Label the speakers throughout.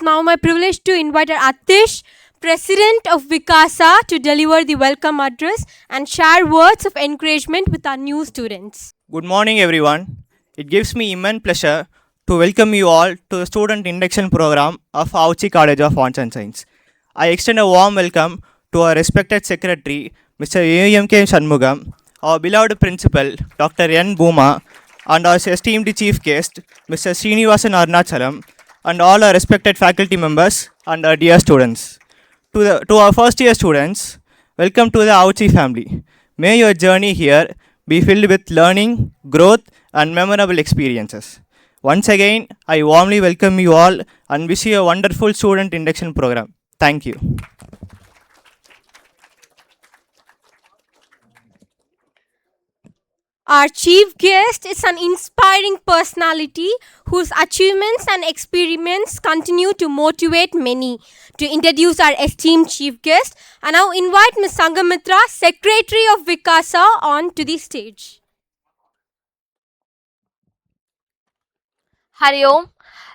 Speaker 1: It's now my privilege to invite our Atish, President of Vikasa, to deliver the welcome address and share words of encouragement with our new students.
Speaker 2: Good morning, everyone. It gives me immense pleasure to welcome you all to the student induction program of Auchi College of Arts and Science. I extend a warm welcome to our respected secretary, Mr. A.M.K. Shanmugam, our beloved principal, Dr. N. Bhuma, and our esteemed chief guest, Mr. Srinivasan Arunachalam, and all our respected faculty members and our dear students. To our first year students, welcome to the Auchi family. May your journey here be filled with learning, growth, and memorable experiences. Once again, I warmly welcome you all and wish you a wonderful student induction program. Thank you.
Speaker 1: Our chief guest is an inspiring personality whose achievements and experiments continue to motivate many. To introduce our esteemed chief guest, I now invite Ms. Sangamitra, Secretary of Vikasa, on to the stage.
Speaker 3: Hari Om.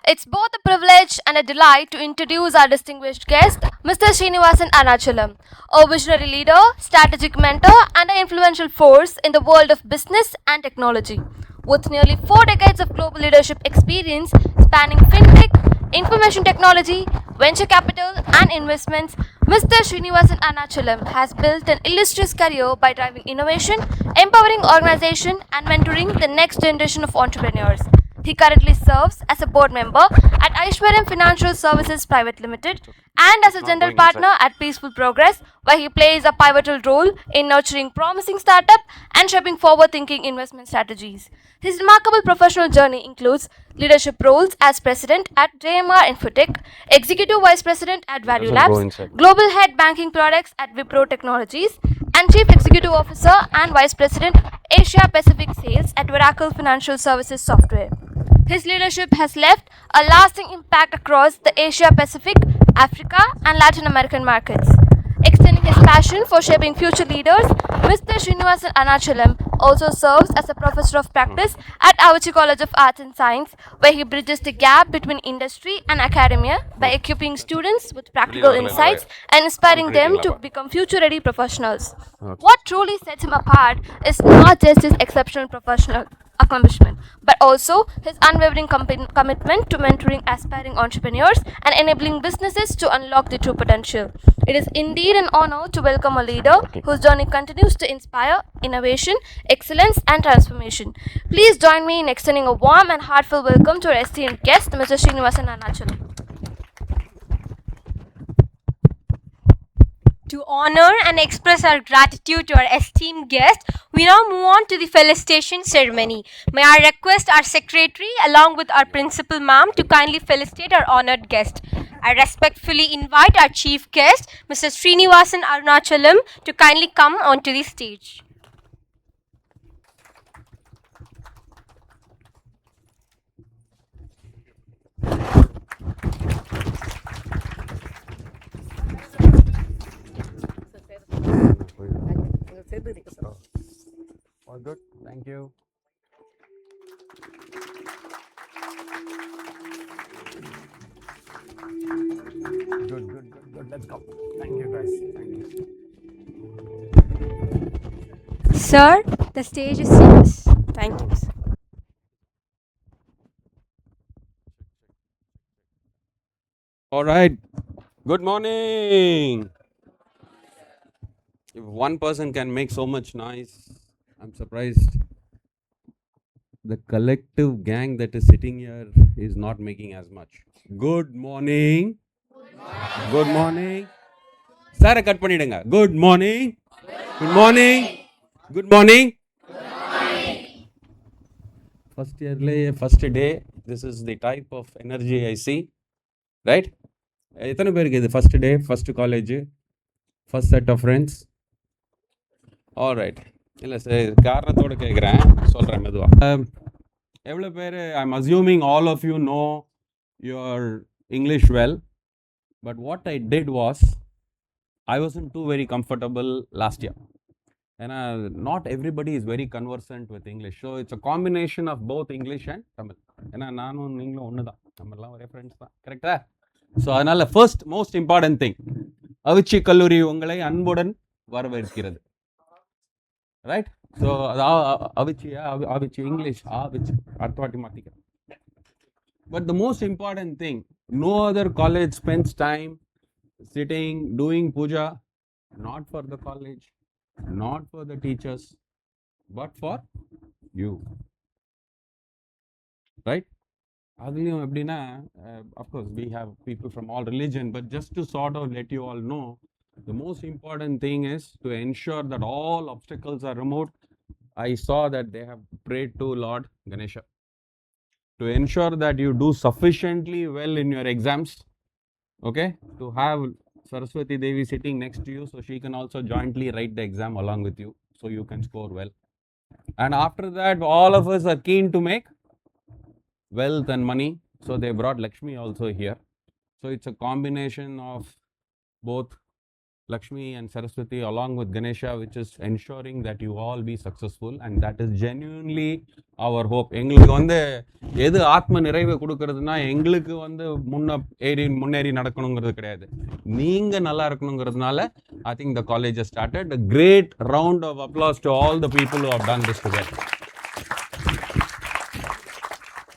Speaker 3: It's both a privilege and a delight to introduce our distinguished guest, Mr. Srinivasan Arunachalam, a visionary leader, strategic mentor, and an influential force in the world of business and technology. With nearly 4 decades of global leadership experience spanning fintech, information technology, venture capital, and investments, Mr. Srinivasan Arunachalam has built an illustrious career by driving innovation, empowering organization, and mentoring the next generation of entrepreneurs. He currently serves as a board member at Aishwaryam Financial Services Private Limited and as a general partner at Peaceful Progress, where he plays a pivotal role in nurturing promising startup and shaping forward-thinking investment strategies. His remarkable professional journey includes leadership roles as president at JMR Infotech, executive vice president at Value Labs, global head banking products at Wipro Technologies, and chief executive officer and vice president Asia Pacific Sales at Oracle Financial Services Software. His leadership has left a lasting impact across the Asia Pacific, Africa, and Latin American markets. Extending his passion for shaping future leaders, Mr. Srinivasan Arunachalam also serves as a professor of practice at Auchi College of Arts and Science, where he bridges the gap between industry and academia by equipping students with practical insights and inspiring them to become future-ready professionals. What truly sets him apart is not just his exceptional professional accomplishment, but also his unwavering commitment to mentoring aspiring entrepreneurs and enabling businesses to unlock their true potential. It is indeed an honor to welcome a leader whose journey continues to inspire innovation, excellence, and transformation. Please join me in extending a warm and heartfelt welcome to our esteemed guest, Mr. Srinivasan Arunachalam.
Speaker 1: To honor and express our gratitude to our esteemed guest, we now move on to the felicitation ceremony. May I request our secretary along with our principal ma'am to kindly felicitate our honored guest. I respectfully invite our chief guest, Mr. Srinivasan Arunachalam, to kindly come onto the stage.
Speaker 4: All good. Thank you. Good. Let's go. Thank you, guys. Thank you.
Speaker 1: Sir, the stage is yours. Thank you, sir.
Speaker 4: All right. Good morning. If one person can make so much noise, I'm surprised the collective gang that is sitting here is not making as much. Good morning. Good morning. Sir, cut pannidunga. Good morning. Good morning. Good morning. First year, first day. This is the type of energy I see. Right? எத்தனை பேருக்கு இது first day first college first set of friends? All right. இல்லை sir காரணத்தோடு கேட்குறேன், சொல்கிறேன் மெதுவாக. எவ்வளோ பேர் I am assuming all of you know your English well, but what I did was I wasn't too very comfortable last year. ஏன்னா not everybody is very conversant with English. So it's a combination of both English and Tamil. ஏன்னா நானும் நீங்களும் ஒன்று தான், நம்மலாம் ஒரே friends தான், கரெக்டாக? ஸோ அதனால் ஃபர்ஸ்ட் மோஸ்ட் இம்பார்ட்டன்ட் திங், அவிச்சி கல்லூரி உங்களை அன்புடன் வரவேற்கிறது. ரைட்? ஸோ அது அவிச்சி இங்கிலீஷ் அடுத்த வாட்டி மாற்றிக்கிறேன். But the most important thing, no other college spends time sitting doing puja, not for the college, not for the teachers, but for you. Right? அதுலேயும் எப்படின்னா, of course we have people from all religion, but just to sort of let you all know, the most important thing is to ensure that all obstacles are removed. I saw that they have prayed to Lord Ganesha to ensure that you do sufficiently well in your exams, okay, to have Saraswati Devi sitting next to you so she can also jointly write the exam along with you so you can score well. And after that, all of us are keen to make wealth and money, so they brought Lakshmi also here. So it's a combination of both Lakshmi and Saraswati along with Ganesha, which is ensuring that you all be successful, and that is genuinely our hope. எங்களுக்கு வந்து எது ஆத்ம நிறைவை கொடுக்கறதுனா, எங்களுக்கு வந்து முன்னேறி நடக்கணுங்கிறது கிடையாது, நீங்க நல்லா இருக்கணுங்கிறதுனால I think the college has started. A great round of applause to all the people who have done this together.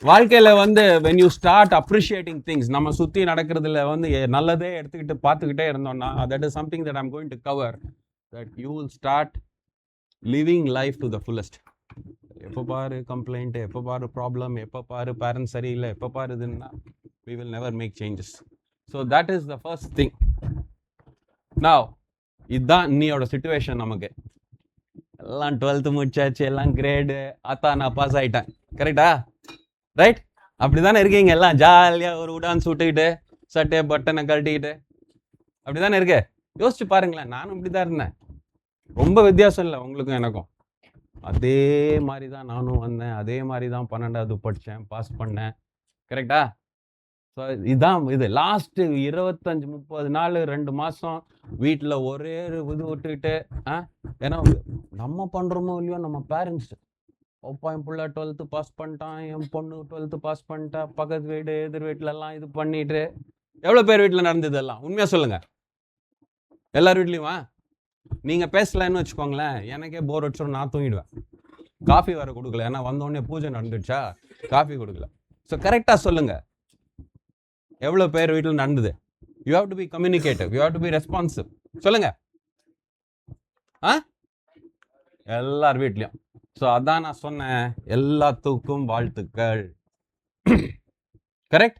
Speaker 4: வாழ்க்கையில் வந்து when you start appreciating things, நம்ம சுற்றி நடக்கிறதுல வந்து நல்லதே எடுத்துக்கிட்டு பார்த்துக்கிட்டே இருந்தோம்னா, that is something that I'm going to cover, that you will start living life to the fullest. எப்போ பாரு கம்ப்ளைண்ட், எப்போ பாரு ப்ராப்ளம், எப்போ பாரு பேரண்ட்ஸ் சரியில்லை, எப்போ பாரு இதுன்னா, we will never make changes. So that is the first thing. Now இதுதான் இன்னையோட சிச்சுவேஷன். நமக்கு எல்லாம் 12th முடிச்சாச்சு, எல்லாம் கிரேடு, நான் பாஸ் ஆகிட்டேன், கரெக்டா? ரைட்? அப்படி தானே இருக்கீங்க எல்லாம், ஜாலியாக ஒரு உடான் சுட்டுக்கிட்டு சட்டை பட்டனை கழட்டிக்கிட்டு, அப்படி தானே இருக்கு. யோசிச்சு பாருங்களேன், நானும் இப்படி தான் இருந்தேன், ரொம்ப வித்தியாசம் இல்லை உங்களுக்கும் எனக்கும். அதே மாதிரி தான் நானும் வந்தேன், அதே மாதிரி தான் 12வது படித்தேன், பாஸ் பண்ணேன், கரெக்டா? ஸோ இதுதான் இது லாஸ்ட்டு 25-30 நாள் 2 மாதம் வீட்டில் ஒரே இது விட்டுக்கிட்டு, ஏன்னா நம்ம பண்ணுறோமோ இல்லையோ, நம்ம பேரண்ட்ஸ் அப்பா என் பிள்ளை 12th பாஸ் பண்ணிட்டான், என் பொண்ணு 12th பாஸ் பண்ணிட்டா, பக்கத்து வீடு எதிர் வீட்டிலலாம் இது பண்ணிட்டு, எவ்வளோ பேர் வீட்டில் நடந்தது எல்லாம் உண்மையாக சொல்லுங்கள். எல்லார் வீட்லேயுமா? நீங்கள் பேசலன்னு வச்சுக்கோங்களேன், எனக்கே போர் அடிச்சோம், நான் தூங்கிடுவேன். காஃபி வேறு கொடுக்கல, ஏன்னா வந்தோடனே பூஜை நடந்துடுச்சா, காஃபி கொடுக்கல. ஸோ கரெக்டாக சொல்லுங்கள், எவ்வளோ பேர் வீட்டில் நடந்தது? You have to be communicative, you have to be responsive. சொல்லுங்கள். எல்லார் வீட்லேயும். ஸோ அதான் நான் சொன்னேன், எல்லாத்துக்கும் வாழ்த்துக்கள். கரெக்ட்?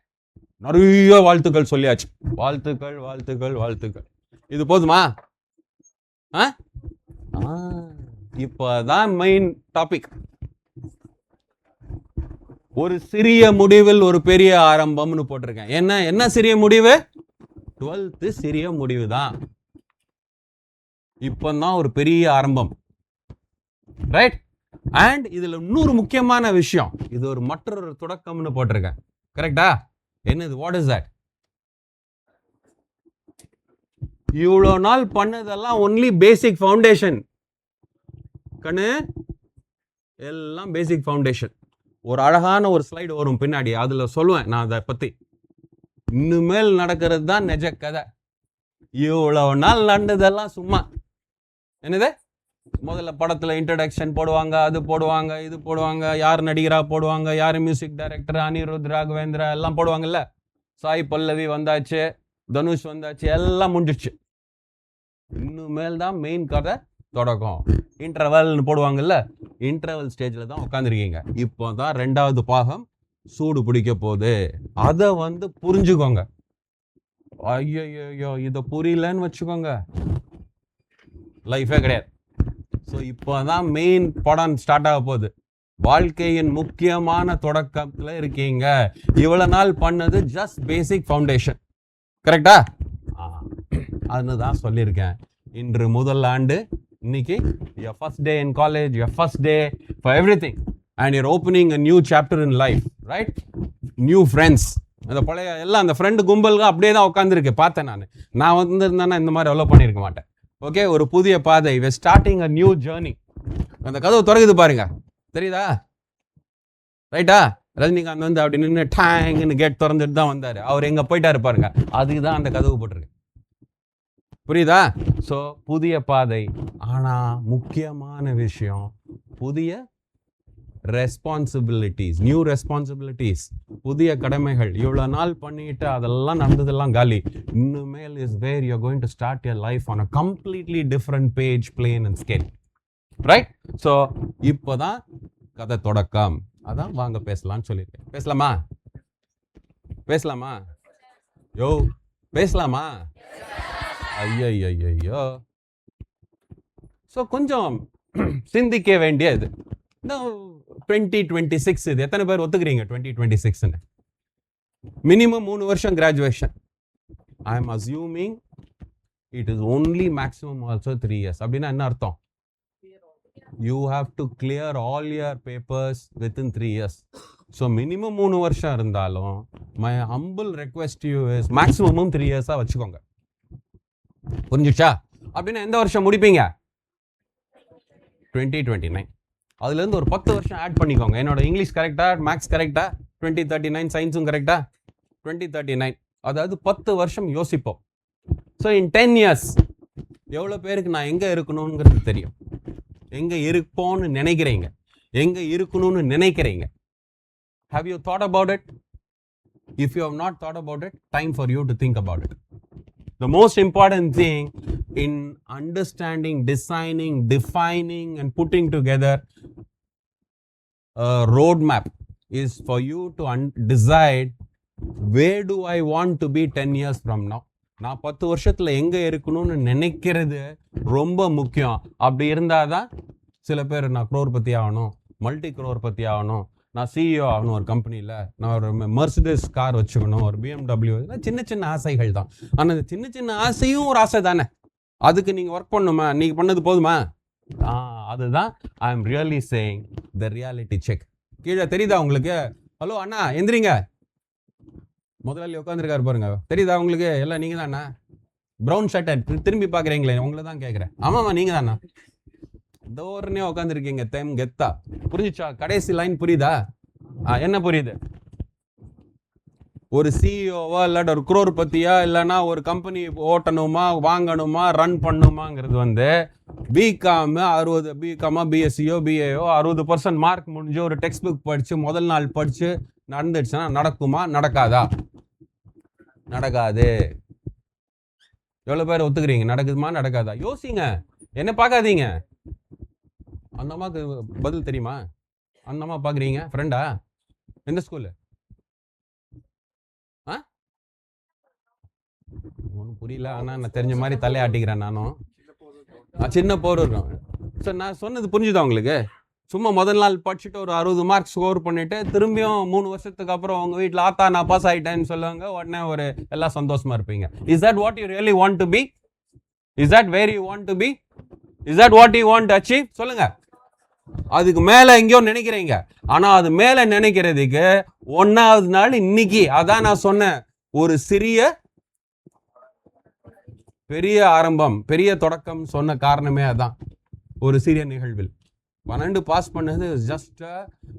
Speaker 4: நிறைய வாழ்த்துக்கள் சொல்லியாச்சு. வாழ்த்துக்கள் வாழ்த்துக்கள் வாழ்த்துக்கள். இது போதுமா? இப்போதான் மெயின் டாபிக். ஒரு சிறிய முடிவில் ஒரு பெரிய ஆரம்பம்னு போட்டிருக்கேன். என்ன சிறிய முடிவு? 12th சிறிய முடிவு தான். இப்போதான் ஒரு பெரிய ஆரம்பம். ரைட்? அண்ட் இதுல இன்னொரு முக்கியமான விஷயம், இது ஒரு மற்றொரு தொடக்கம்னு போட்டிருக்கேன். கரெக்டா? என்னது? What is that? இவ்வளோ நாள் பண்ணதெல்லாம் ஒன்லி பேசிக் ஃபவுண்டேஷன். கண்ணு, எல்லாம் பேசிக் ஃபவுண்டேஷன். ஒரு அழகான ஒரு ஸ்லைடு வரும் பின்னாடி, அதுல சொல்லுவேன் நான் அதை பத்தி. இனிமேல் நடக்கிறது தான் நிஜ கதை. இவ்வளோ நாள் நடந்ததெல்லாம் சும்மா. என்னது? முதல்ல படத்தில் இன்ட்ரடக்ஷன் போடுவாங்க, அது போடுவாங்க, இது போடுவாங்க, யார் நடிகராக போடுவாங்க, யார் மியூசிக் டைரக்டர், அனிருத் ராகவேந்திரா எல்லாம் போடுவாங்கல்ல. சாய் பல்லவி வந்தாச்சு, தனுஷ் வந்தாச்சு, எல்லாம் முடிஞ்சிடுச்சு. இன்னுமேல் தான் மெயின் கதை தொடக்கம். இன்டர்வல்னு போடுவாங்கல்ல, இன்டர்வல் ஸ்டேஜில் தான் உட்காந்துருக்கீங்க. இப்போ தான் 2வது பாகம் சூடு பிடிக்க போகுது. அதை புரிஞ்சுக்கோங்க. ஐயோ இதை புரியலன்னு வச்சுக்கோங்க, லைஃபே கிடையாது. ஸோ இப்போ தான் மெயின் படம் ஸ்டார்ட் ஆக போகுது. வாழ்க்கையின் முக்கியமான தொடக்கத்தில் இருக்கீங்க. இவ்வளோ நாள் பண்ணது ஜஸ்ட் பேசிக் ஃபவுண்டேஷன். கரெக்டா? அதுதான் சொல்லியிருக்கேன். இன்று முதல் ஆண்டு, இன்னைக்கு your first day in college, your first day for everything, and you're opening a new chapter in life, right? New friends. அந்த பழைய எல்லாம் அந்த ஃப்ரெண்டு கும்பலுக்கு அப்படியே தான் உட்காந்துருக்கு. பார்த்தேன் நான் வந்திருந்தேன்னா இந்த மாதிரி எவ்வளோ பண்ணியிருக்க மாட்டேன். ஓகே, ஒரு புதிய பாதை. we are starting a new journey. அந்த கதவு திறக்குது பாருங்க, தெரியுதா? ரைட்டா? ரஜினிகாந்த் வந்து அப்படி நின்று டேங்குன்னு கேட் திறந்துட்டு தான் வந்தார். அவர் எங்கே போயிட்டாரு பாருங்க, அதுக்கு தான் அந்த கதவு போட்டிருக்கு. புரியுதா? ஸோ புதிய பாதை. ஆனால் முக்கியமான விஷயம் புதிய ரெஸ்பான்சிபிலிட்டிஸ், நியூ ரெஸ்பான்சிபிலிட்டிஸ், புதிய கடமைகள். இவ்வளோ நாள் பண்ணிட்டு அதெல்லாம் நடந்ததெல்லாம் காலி. இன்னுமேல் is where you are going to start your life on a completely different page, plane and scale. Right? So இப்போ தான் கதை தொடக்கம். அதான் வாங்க பேசலாம்னு சொல்லியிருக்கேன். பேசலாமா? பேசலாமா? யோ பேசலாமா? ஐயோ. ஸோ கொஞ்சம் சிந்திக்க வேண்டியது. இந்த 2026 இது எத்தனை பேர் ஒத்துக்கிறீங்க? 2026 மினிமம் 3 வருஷம் graduation. I am assuming it is only maximum also 3 years. அப்படின்னா என்ன அர்த்தம்? You have to clear all your papers within 3 years. So minimum 3 வருஷம் இருந்தாலும் my humble request you is மேக்ஸிமமும் 3 years வச்சுக்கோங்க. புரிஞ்சுச்சா? அப்படின்னா எந்த வருஷம் முடிப்பீங்க? 2029. அதுலேருந்து ஒரு 10 வருஷம் ஆட் பண்ணிக்கோங்க. என்னோட இங்கிலீஷ் கரெக்டா, மேக்ஸ் கரெக்டா? 2039. சயின்ஸும் கரெக்டா? 2039. அதாவது 10 வருஷம் யோசிப்போம். ஸோ இன் 10 years எவ்வளோ பேருக்கு நான் எங்கே இருக்கணுங்கிறது தெரியும். எங்கே இருப்போன்னு நினைக்கிறீங்க? எங்கே இருக்கணும்னு நினைக்கிறீங்க? Have you thought about it? If you have not thought about it, time for you to think about it. The most important thing in understanding, designing, defining and putting together a roadmap is for you to decide where do I want to be 10 years from now. நான் 10 வருஷத்தில் எங்கே இருக்கணும்னு நினைக்கிறது ரொம்ப முக்கியம். அப்படி இருந்தால் தான் சில பேர் நான் குரோர்பதி ஆகணும், மல்டி குரோர்பதி ஆகணும், நான் சிஇஓ ஆகணும் ஒரு கம்பெனியில், நான் ஒரு மெர்சிடிஸ் கார் வச்சுக்கணும், ஒரு BMW. சின்ன சின்ன ஆசைகள் தான். ஆனால் அந்த சின்ன சின்ன ஆசையும் ஒரு ஆசை தானே. அதுக்கு நீங்கள் ஒர்க் பண்ணணுமா? நீங்கள் பண்ணது போதுமா? அதுதான் I am really saying the reality check. கீழே தெரியுதா உங்களுக்கு? ஹலோ அண்ணா எந்திரிங்க. முதலாளி உட்காந்துருக்காரு பாருங்க. தெரியுதா உங்களுக்கு? எல்லாம் நீங்கள் தானே? ப்ரௌன் ஷர்ட்டை திரும்பி பார்க்குறீங்களே, உங்களை தான் கேட்குறேன். ஆமாம்மா நீங்கள் தானா? தோரனே உட்காந்துருக்கீங்க தெம் கெத்தா. புரிஞ்சுச்சா? கடைசி லைன் புரியுதா? என்ன புரியுது? ஒரு சிஇஓவா இல்லாட்ட ஒரு குரோர்பதியா இல்லைன்னா ஒரு கம்பெனி ஓட்டணுமா, வாங்கணுமா, ரன் பண்ணுமாங்கிறது வந்து பிகாம் 60 பிகாமா பிஎஸ்சியோ பிஏயோ 60% மார்க் முடிஞ்சு ஒரு டெக்ஸ்ட் புக் படிச்சு முதல் நாள் படிச்சு நடந்துடுச்சுன்னா நடக்குமா? நடக்காதா? நடக்காது. எவ்வளோ பேர் ஒத்துக்கிறீங்க? நடக்குதுமா நடக்காதா? யோசிங்க. என்ன பார்க்காதீங்க. அந்த அம்மாவுக்கு பதில் தெரியுமா? அந்த அம்மா பார்க்குறீங்க ஃப்ரெண்டா? எந்த ஸ்கூலு? ஒன்றும் புரியல. ஆனால் நான் தெரிஞ்ச மாதிரி தலையாட்டிக்கிறேன் நானும். சின்ன போர் இருக்கும். சார் நான் சொன்னது புரிஞ்சுதா உங்களுக்கு? சும்மா முதல் நாள் படிச்சுட்டு ஒரு 60 மார்க் ஸ்கோர் பண்ணிட்டு திரும்பியும் 3 வருஷத்துக்கு அப்புறம் உங்கள் வீட்டில் ஆத்தா நான் பாஸ் ஆகிட்டேன்னு சொல்லுவாங்க. உடனே ஒரு எல்லாம் சந்தோஷமா இருப்பீங்க. Is that what you really want to be? Is that where you want to be? Is that what you want to achieve? சொல்லுங்க. அதுக்கு மேலே எங்கேயோ நினைக்கிறீங்க. ஆனால் அது மேலே நினைக்கிறதுக்கு 1வது நாள் இன்னைக்கு. அதான் நான் சொன்னேன், ஒரு சிறிய பெரிய ஆரம்பம், பெரிய தொடக்கம் சொன்ன காரணமே அதான். ஒரு சிறிய நிகழ்வில் 12 பாஸ் பண்ணது ஜஸ்ட்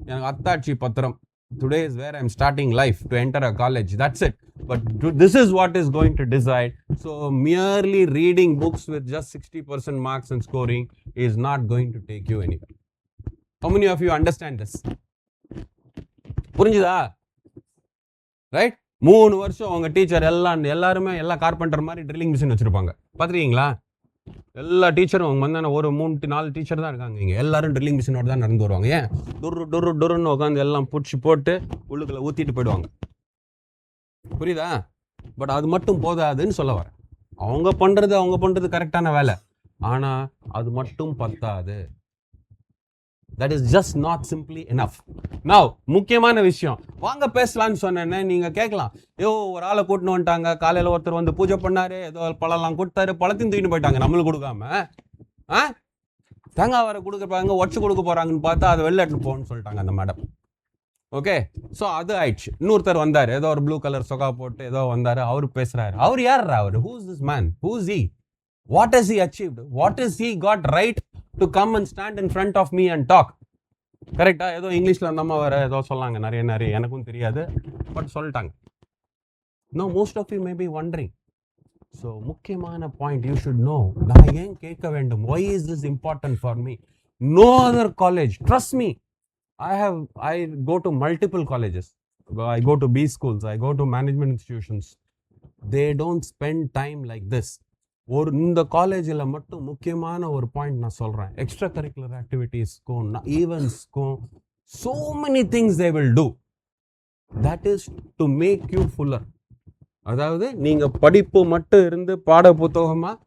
Speaker 4: எனக்கு அத்தாட்சி பத்திரம். Today is where I am starting life to enter a college. That's it. But this is what is going to decide. So merely reading books with just 60% marks and scoring is not going to take you anywhere. How many of you understand this? புரிஞ்சுதா? Right? 3 வருஷம் உங்க teacher எல்லாருமே எல்லா carpenter மாதிரி drilling machine வச்சிருப்பாங்க. பார்த்துருக்கீங்களா? எல்லா டீச்சரும் அவங்க வந்து ஒரு 3-4 டீச்சர் தான் இருக்காங்க இங்கே. எல்லாரும் ட்ரில்லிங் மிஷினோட தான் நடந்து வருவாங்க. ஏன்? டொருன்னு உட்காந்து எல்லாம் பிடிச்சி போட்டு உள்ளுக்குள்ள ஊற்றிட்டு போயிடுவாங்க. புரியுதா? பட் அது மட்டும் போதாதுன்னு சொல்ல வரேன். அவங்க பண்ணுறது கரெக்டான வேலை. ஆனால் அது மட்டும் பத்தாது. That is just not simply enough. Now முக்கியமான விஷயம், வாங்க பேசலான்னு சொன்னேன்னே நீங்கள் கேட்கலாம். ஒரு ஆளை கூட்டின்னு வந்துட்டாங்க. காலையில் ஒருத்தர் வந்து பூஜை பண்ணாரு, ஏதோ பழம்லாம் கொடுத்தாரு, பழத்தையும் தூக்கிட்டு போயிட்டாங்க நம்மளுக்கு கொடுக்காம. தேங்காய் வர கொடுக்குறாங்க, உடச்சு கொடுக்க போகிறாங்கன்னு பார்த்தா அதை வெளில எடுத்துன்னு போகணும்னு சொல்லிட்டாங்க அந்த மேடம். ஓகே, ஸோ அது ஆயிடுச்சு. இன்னொருத்தர் வந்தார், ஏதோ ஒரு ப்ளூ கலர் சொகா போட்டு ஏதோ வந்தார். அவர் பேசுகிறாரு. அவர் யார்? அவர் who is this man? Who is he? What has he achieved? What has he got right to come and stand in front of me and talk? கரெக்டாக? ஏதோ இங்கிலீஷில் அந்த அம்மா வேறு ஏதோ சொல்லாங்க, நிறைய எனக்கும் தெரியாது, பட் சொல்லிட்டாங்க. No, most of you may be wondering. So முக்கியமான பாயிண்ட் யூ ஷுட் நோ. நான் ஏன் கேட்க வேண்டும்? Why is this important for me? No other college, trust me, I go to multiple colleges. I go to B schools, I go to management institutions. They don't spend time like this. இந்த காலேஜில் மட்டும் முக்கியமான ஒரு point நான் சொல்கிறேன். Extra curricular ஆக்டிவிட்டீஸ்க்கும் ஈவெண்ட்ஸ்க்கும் so many things they will do. That is to make you fuller. அதாவது நீங்கள் படிப்பு மட்டும் இருந்து பாட புத்தகமாக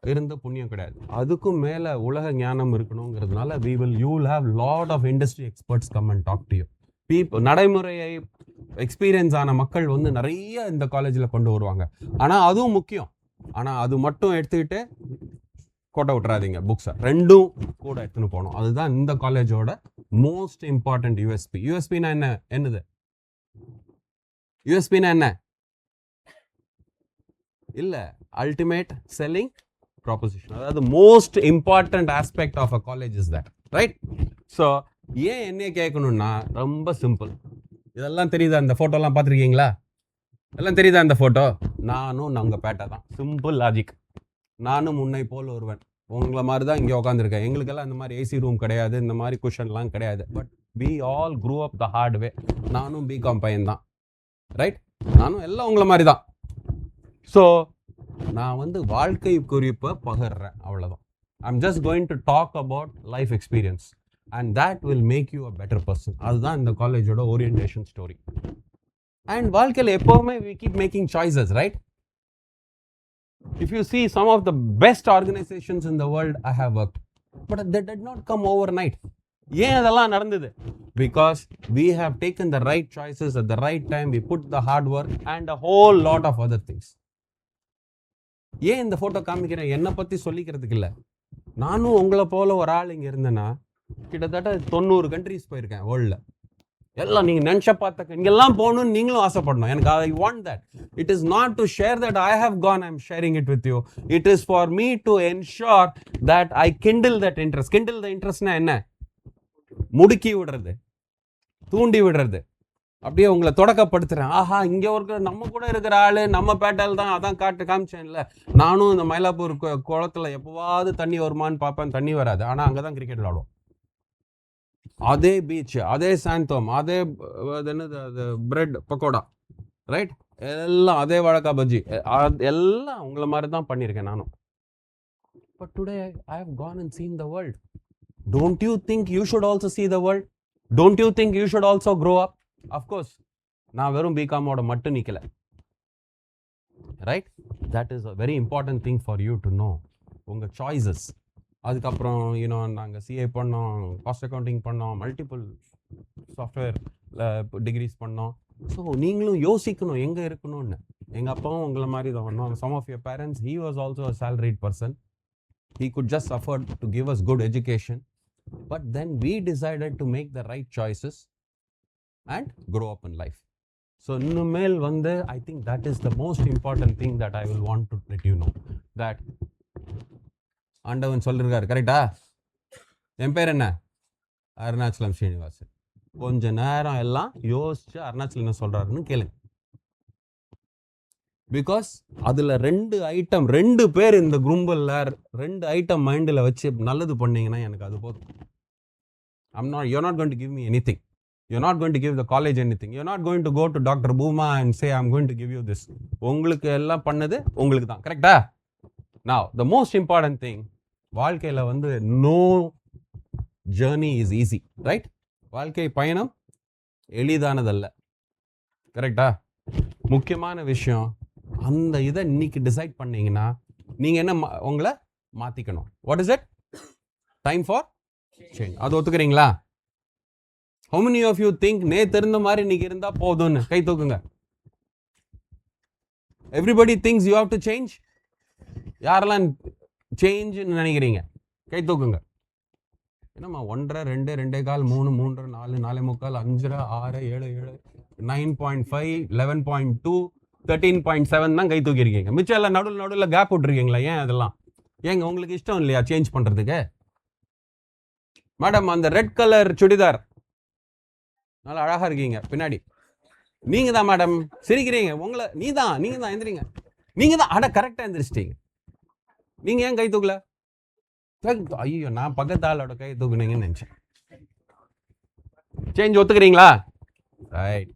Speaker 4: இருந்த புண்ணியம் கிடையாது. அதுக்கும் மேலே உலக ஞானம் இருக்கணுங்கிறதுனால you will have lot of industry experts come and talk to you. நடைமுறையை எக்ஸ்பீரியன்ஸ் ஆன மக்கள் வந்து நிறைய இந்த காலேஜில் கொண்டு வருவாங்க. ஆனால் அதுவும் முக்கியம். ஆனால் அது மட்டும் எடுத்துக்கிட்டு கோட்டை விட்டுறாதீங்க, புக்ஸை ரெண்டும் கூட எடுத்துன்னு போகணும். அதுதான் இந்த காலேஜோட மோஸ்ட் இம்பார்ட்டன்ட் யூஎஸ்பி. யூஎஸ்பின்னா என்னது? யூஎஸ்பின்னா என்ன? இல்லை, அல்டிமேட் செல்லிங் ப்ராப்போசிஷன். அதாவது most important aspect of a college is that, right? So ஏன் என்ன கேட்கணும்னா ரொம்ப சிம்பிள். இதெல்லாம் தெரியுதா? இந்த ஃபோட்டோலாம் பார்த்துருக்கீங்களா? எல்லாம் தெரியுதா இந்த ஃபோட்டோ? நானும் உங்கள் பேட்டை தான். Simple logic. நானும் உன்னை போல் ஒருவன். உங்களை மாதிரி தான் இங்கே உட்காந்துருக்கேன். எங்களுக்கெல்லாம் இந்த மாதிரி ஏசி ரூம் கிடையாது, இந்த மாதிரி குஷன்லாம் கிடையாது. But we all grew up the hard way. நானும் பிகாம் பையன் தான், ரைட்? நானும் எல்லாம் உங்களை மாதிரி தான். ஸோ நான் வந்து வாழ்க்கை குறிப்பை பகிர்றேன், அவ்வளோதான். I'm just going to talk about life experience and that will make you a better person. அதுதான் இந்த காலேஜோட ஓரியன்டேஷன் ஸ்டோரி. அண்ட் வாழ்க்கையில் எப்போவுமே we keep making choices, right? If you see some of the best organizations in the world I have worked, but they did not come overnight. ஏன் அதெல்லாம் நடந்தது? Because we have taken the right choices at the right time, we put the hard work and a whole lot of other things. ஏன் இந்த photo காமிக்கிறேன்? என்னை பற்றி சொல்லிக்கிறதுக்கு இல்லை. நானும் உங்களை போல ஒரு ஆள் இங்கே இருந்தேன்னா கிட்டத்தட்ட 90 கண்ட்ரிஸ் போயிருக்கேன் வேர்ல்டில். எல்லாம் நீங்கள் நினச்ச பார்த்த இங்கெல்லாம் போகணுன்னு நீங்களும் ஆசைப்படணும். எனக்கு I want that. It is not to share that I have gone, I am sharing it with you. It is for me to ensure that I kindle that interest. Kindle the இன்ட்ரெஸ்ட்னா என்ன? முடுக்கி விடுறது, தூண்டி விடுறது. அப்படியே உங்களை தொடக்கப்படுத்துகிறேன். ஆஹா, இங்கே ஒரு நம்ம கூட இருக்கிற ஆள் நம்ம பேட்டால் தான், அதான் காமிச்சேன்ல. நானும் இந்த மயிலாப்பூர் குளத்தில் எப்போவாவது தண்ணி வருமானு பார்ப்பேன், தண்ணி வராது. ஆனால் அங்கே தான் கிரிக்கெட் விளாடுவோம். அதே பீச், அதே சாந்தோம், அதே என்னது அது பிரெட் பக்கோடா, ரைட்? எல்லாம் அதே வாழைக்கா பஜ்ஜி, எல்லாம் உங்களை மாதிரி தான் பண்ணியிருக்கேன் நானும். But today I have gone and seen the world. Don't you think you should also see the world? Don't you think you should also grow up? Of course, நான் வெறும் பிகாமோட மட்டும் நிற்கலை, right? That is a very important thing for you to know. உங்கள் choices. அதுக்கப்புறம் நாங்கள் CA பண்ணோம், cost accounting பண்ணோம், மல்டிபிள் சாஃப்ட்வேர் டிகிரிஸ் பண்ணோம். ஸோ நீங்களும் யோசிக்கணும் எங்கே இருக்கணும்னு. எங்கள் அப்பாவும் உங்களை மாதிரி தான் பண்ணோம். Some of your parents, he was also a salaried person. He could just afford to give us good education. But then we decided to make the right choices and grow up in life. So இன்னுமேல் வந்து I think that is the most important thing that I will want to let you know. That ஆண்டவன் சொல்லிருக்காரு, கரெக்டா? என் பேர் என்ன? அருணாச்சலம் ஸ்ரீனிவாசன். கொஞ்ச நேரம் எல்லாம் யோசிச்சு அருணாச்சலம் என்ன சொல்றாருன்னு கேளுங்க. பிகாஸ் அதில் 2 பேர் இந்த கும்பலில் 2 ஐட்டம் மைண்டில் வச்சு நல்லது பண்ணீங்கன்னா எனக்கு அது போதும். you're not going to give me anything. You're not going to give the college anything. You're not going to go to Dr. Booma and say I'm going to give you this. உங்களுக்கு எல்லாம் பண்ணது உங்களுக்கு தான், கரெக்டா? Now the most important thing, வாழ்க்கையில் வந்து no journey is easy, right? வாழ்க்கை பயணம் எளிதானதல்ல, கரெக்டா? முக்கியமான விஷயம், அந்த இதை இன்னைக்கு டிசைட் பண்ணீங்கன்னா நீங்கள் என்ன உங்களை மாற்றிக்கணும். What is it? Time for change. அது ஒத்துக்கிறீங்களா? How many of you think நேற்று இருந்த மாதிரி இன்னைக்கு இருந்தால் போதும்னு கை தூக்குங்க. Everybody thinks you have to change. யாரெல்லாம் சேஞ்சுன்னு நினைக்கிறீங்க கை தூக்குங்க. என்னம்மா 1.5, 2, 2.25, 3, 3.5, 4, 4.25, 5.5, 6, 7, 9.5, 11.2, 13.7 தான் கை தூக்கியிருக்கீங்க. மிச்சம் எல்லாம் நடுவில் கேப் விட்டுருக்கீங்களா? ஏன் அதெல்லாம்? ஏங்க உங்களுக்கு இஷ்டம் இல்லையா சேஞ்ச் பண்ணுறதுக்கு? மேடம் அந்த ரெட் கலர் சுடிதார் நல்லா அழகாக இருக்கீங்க பின்னாடி. நீங்கள் தான் மேடம் சிரிக்கிறீங்க. உங்களை நீங்கள் தான் எந்திரிங்க. நீங்கள் தான் கரெக்டாக எந்திரிச்சிட்டீங்க. நீங்கள் ஏன் கை தூக்கல? ஐயோ நான் பக்கத்து ஆளோட கை தூக்குனீங்கன்னு நினச்சேன். சேஞ்ச் ஒத்துக்கிறீங்களா? ரைட்.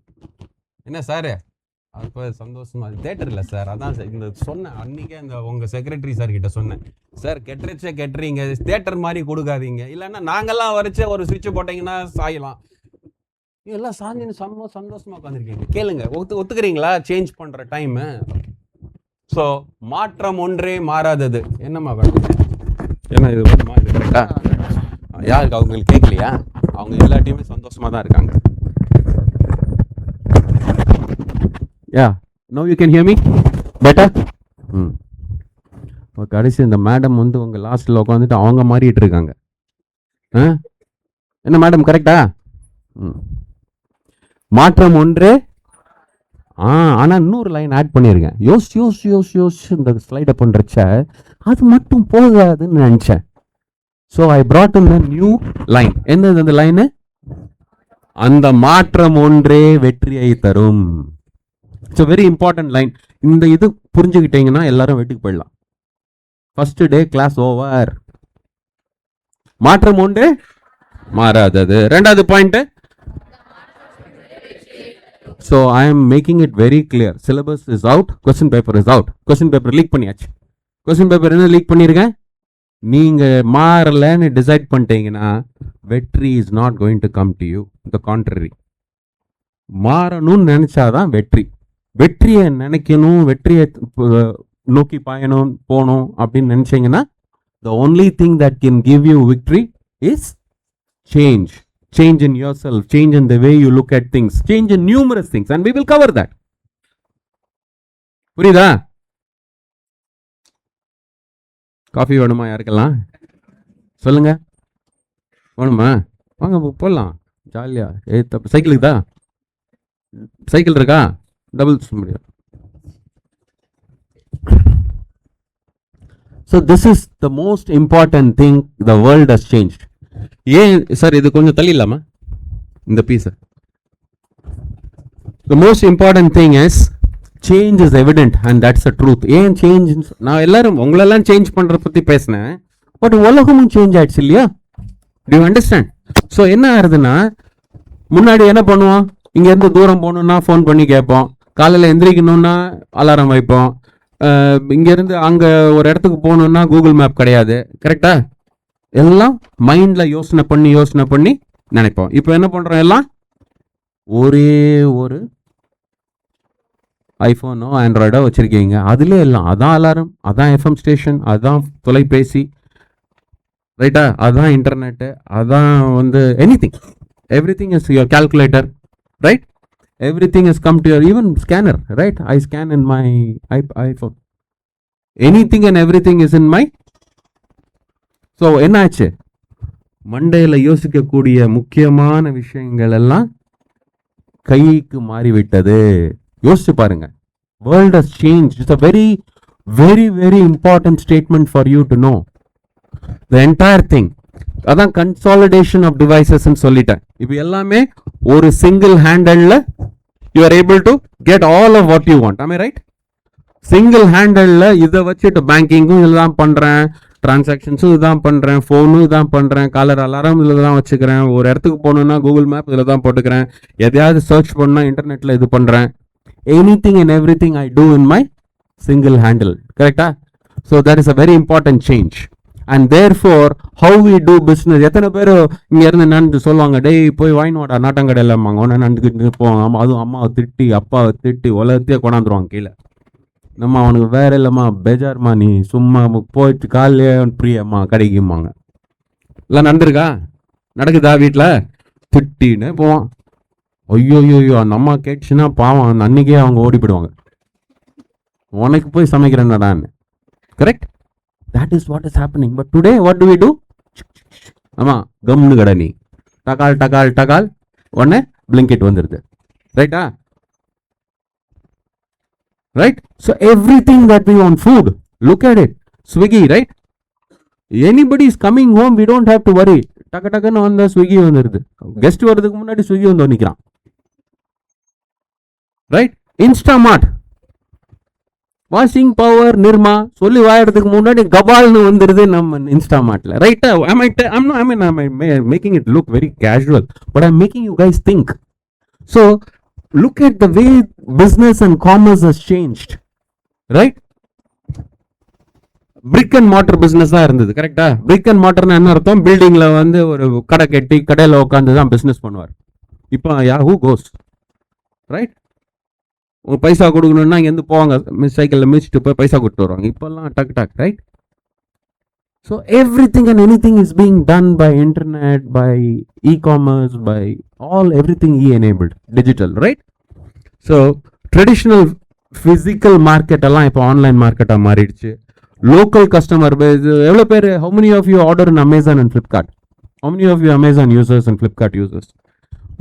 Speaker 4: என்ன சார் அப்போ சந்தோஷமா? தேட்டர் இல்லை சார், அதான் சார் இந்த சொன்னேன் அன்றைக்கே இந்த உங்கள் செக்ரட்டரி சார் கிட்ட சொன்னேன், சார் கெட்டுறீங்க தேட்டர் மாதிரி கொடுக்காதீங்க, இல்லைன்னா நாங்கள்லாம் வரைச்ச ஒரு சுவிட்சு போட்டிங்கன்னா சாயலாம். எல்லாம் சாஞ்சின்னு சந்தோஷமாக உட்காந்துருக்கீங்க. கேளுங்க, ஒத்துக்கிறீங்களா சேஞ்ச் பண்ணுற டைமு? ஸோ மாற்றம் ஒன்றே மாறாதது. என்னம்மா வேணும்? ஏன்னா இது வருமா? இது கரெக்டா? யாருக்கு அவங்களுக்கு கேட்கலையா? அவங்க எல்லாத்தையுமே சந்தோஷமாக தான் இருக்காங்க. Yeah, now you can hear me better? கடைசி இந்த மேடம் வந்து உங்கள் லாஸ்ட்டில் உட்காந்துட்டு அவங்க மாறிட்டு இருக்காங்க. என்ன மேடம் கரெக்டா? மாற்றம் ஒன்று. ஆனால் இன்னொரு லைன் ஆட் பண்ணியிருக்கேன். யோசிச்சு இந்த ஸ்லைடை பண்ணுறச்ச அது மட்டும் போகாதுன்னு நினச்சேன். So I brought in the new line. என்னது அந்த லைனு? அந்த மாற்றம் ஒன்றே வெற்றியை தரும். It's a very important line. இந்த இது புரிஞ்சுக்கிட்டீங்கன்னா எல்லாரும் வீட்டுக்கு போயிடலாம். First day class over. மாற்றம் ஒன்று மாறாதது. ரெண்டாவது point. So I am making it very clear. Syllabus is out, question paper is out. Question paper leak பண்ணியாச்சு. கொஸ்டின் பேப்பர் என்ன லீக் பண்ணியிருக்கேன்? நீங்கள் மாறலன்னு டிசைட் பண்ணிட்டீங்கன்னா வெற்றி is not going to come to you. The contrary. மாறணும்னு நினைச்சாதான் வெற்றி. வெற்றியை நினைக்கணும், வெற்றியை நோக்கி போகணும் அப்படின்னு நினைச்சீங்கன்னா the only thing that can give you victory is change. Change in yourself, change in the way you look at things, change in numerous things, and we will cover that. புரியுதா? காஃபி வேணுமா யாருக்கெல்லாம்? சொல்லுங்க. வேணுமா? வாங்க போடலாம் ஜாலியா. சைக்கிளுக்கு தான் cycle இருக்கா? டபுள்ஸ் முடியாது. So this is the most important thing the world has changed. ஏன் சார் இது கொஞ்சம் தள்ளிடலாமா இந்த piece? The most important thing is change is evident and that's the truth. ஏன் சேஞ்ச்? நான் எல்லாரும் உங்களெல்லாம் சேஞ்ச் பண்ற பத்தி பேசினேன், பட் உலகமும் சேஞ்ச் ஆயிடுச்சு இல்லையா? Do you understand? ஸோ என்ன ஆகுதுன்னா, முன்னாடி என்ன பண்ணுவோம்? இங்கேருந்து தூரம் போகணுன்னா ஃபோன் பண்ணி கேட்போம். காலையில் எந்திரிக்கணும்னா அலாரம் வைப்போம். இங்கேருந்து அங்கே ஒரு இடத்துக்கு போகணுன்னா கூகுள் மேப் கிடையாது. கரெக்டா? எல்லாம் மைண்டில் யோசனை பண்ணி நினைப்போம். இப்போ என்ன பண்ணுறோம்? எல்லாம் ஒரே ஒரு ஐஃபோனோ ஆண்ட்ராய்டோ வச்சுருக்கீங்க. அதிலே எல்லாம் அதான் அலாரம், அதான் எஃப்எம் ஸ்டேஷன், அதான் தொலைபேசி, ரைட்டா? அதான் இன்டர்நெட்டு, அதான் வந்து anything. Everything is your calculator, right? Everything has come to your even scanner, right? I scan in my iPhone. Anything and everything is in my. So என்ன ஆச்சு? மண்டையில் யோசிக்கக்கூடிய முக்கியமான விஷயங்கள் எல்லாம் கைக்கு மாறிவிட்டது. யோசிச்சு பாருங்க. World has changed. It's a very, very, very important statement for you to know. The entire thing. அதான் கன்சாலிடேஷன் ஆஃப் டிவைசஸ் சொல்லிட்டேன். இப்போ எல்லாமே ஒரு சிங்கிள் ஹேண்டல்ல you are able to get all of what you want. Am I right? Single ஹேண்டல்ல இதை வச்சுட்டு பேங்கிங்கும் இதில் தான் பண்ணுறேன், டிரான்சாக்ஷன்ஸும் இதுதான் பண்ணுறேன், ஃபோனும் இதான் பண்ணுறேன், காலர் அலாரம் இதில் தான் வச்சுக்கிறேன், ஒரு இடத்துக்கு போகணுன்னா கூகுள் மேப் இதில் தான் போட்டுக்கிறேன், எதையாவது சர்ச் பண்ணால் இன்டர்நெட்டில் இது பண்ணுறேன். Anything and every thing I do in my single handle. கரெக்டா? So that is a very important change. And therefore, how we do business. எத்தனை பேர் இங்கே இருந்து நண்டு சொல்லுவாங்க, டேய் போய் வாங்கினோடா நாட்டங்கடையில் ஒன்று நண்டுக்கிட்டு போவாங்க. அதுவும் அம்மாவை திட்டி அப்பாவை திட்டி உலகத்தையே கொண்டாந்துருவாங்க கீழே. நம்ம அவனுக்கு வேற இல்லைம்மா, பேஜார்மா, நீ சும்மா போயிட்டு காலையே பிரியம்மா கிடைக்குமாங்க. எல்லாம் நடந்திருக்கா? நடக்குதா? வீட்டில் திட்டின்னு போவான். ஐயோ அந்த அம்மா கேட்டுச்சுன்னா பாவம், அந்த அன்னைக்கே அவங்க ஓடி போயிடுவாங்க. உனக்கு போய் சமைக்கிறேன்டான்னு. Correct? That is what is happening. But today, what do we do? ஆமா, கம்னு கடை நீ டகால் உடனே பிளிங்கிட் வந்துடுது. ரைட்டா? Right? So everything that we want, food, look at it. Swiggy, right? Anybody is coming home, we don't have to worry. டக்கு டக்குன்னு வந்தால் ஸ்விக்கி வந்துடுது. கெஸ்ட் வர்றதுக்கு முன்னாடி ஸ்விக்கி வந்து நிற்கிறான். Right? Instamart, washing powder, Nirma சொல்லி வாயறதுக்கு முன்னாடி கபால்னு வந்துடுது நம்ம இன்ஸ்டாமார்ட்ல. ரைட்டா? Making it look very casual, but I'm making you guys think. So look at the way business and commerce has changed. Right? Brick and mortar business தான் இருந்தது. கரெக்டா? பிரிக் அண்ட் மார்டர்னு என்ன அர்த்தம்? பில்டிங்ல வந்து ஒரு கடை கட்டி கடையில் உட்காந்து தான் பிஸ்னஸ் பண்ணுவார். இப்போ ஹூ கோஸ்? ரைட்? உங்க பைசா கொடுக்கணும்னா இங்கேருந்து போவாங்க, சைக்கிளில் மிதிச்சுட்டு போய் பைசா கொடுத்து வருவாங்க. இப்போல்லாம் டக் டக். Right? So everything and anything is being done by internet, by e-commerce, by everything e-enabled, digital. Right? So traditional physical market எல்லாம் இப்போ ஆன்லைன் மார்க்கெட்டாக மாறிடுச்சு. லோக்கல் கஸ்டமர் பேஸ் எவ்வளோ பேர்? how many of you order in Amazon and Flipkart? how many of you Amazon users and Flipkart users?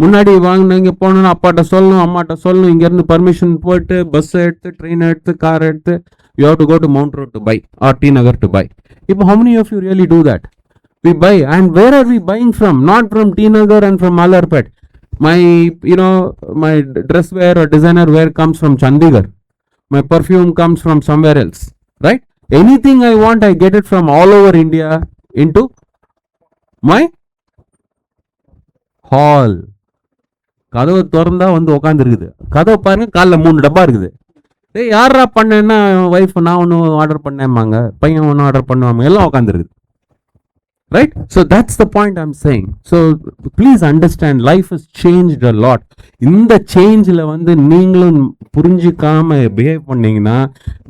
Speaker 4: முன்னாடி வாங்கினீங்க போனோன்னா அப்பாட்ட சொல்லணும், அம்மாட்ட சொல்லணும், இங்கேருந்து பர்மிஷன் போட்டு பஸ் எடுத்து, ட்ரெயின் எடுத்து, கார் எடுத்து, you have to go to Mount Road to buy or T Nagar to buy. இப்போ how many of you really do that? We buy, and where are we buying from? Not from T Nagar and from Malarpet. My dress wear or designer wear comes from Chandigarh. My perfume comes from somewhere else. Right? Anything I want, I get it from all over India into my hall. கதவு திறந்தா வந்து உட்காந்துருக்குது. கதவை பாருங்க, காலில் 3 டப்பா இருக்குது. யாரா பண்ணேன்னா ஒய்ஃப், நான் ஒன்று ஆர்டர் பண்ணேம்மாங்க, பையன் ஒன்று ஆர்டர் பண்ணுவாங்க, எல்லாம் உட்காந்துருக்குது. Right? So that's the point I'm saying. So please understand, life has changed a lot. இந்த சேஞ்சில் வந்து நீங்களும் புரிஞ்சிக்காம பிஹேவ் பண்ணீங்கன்னா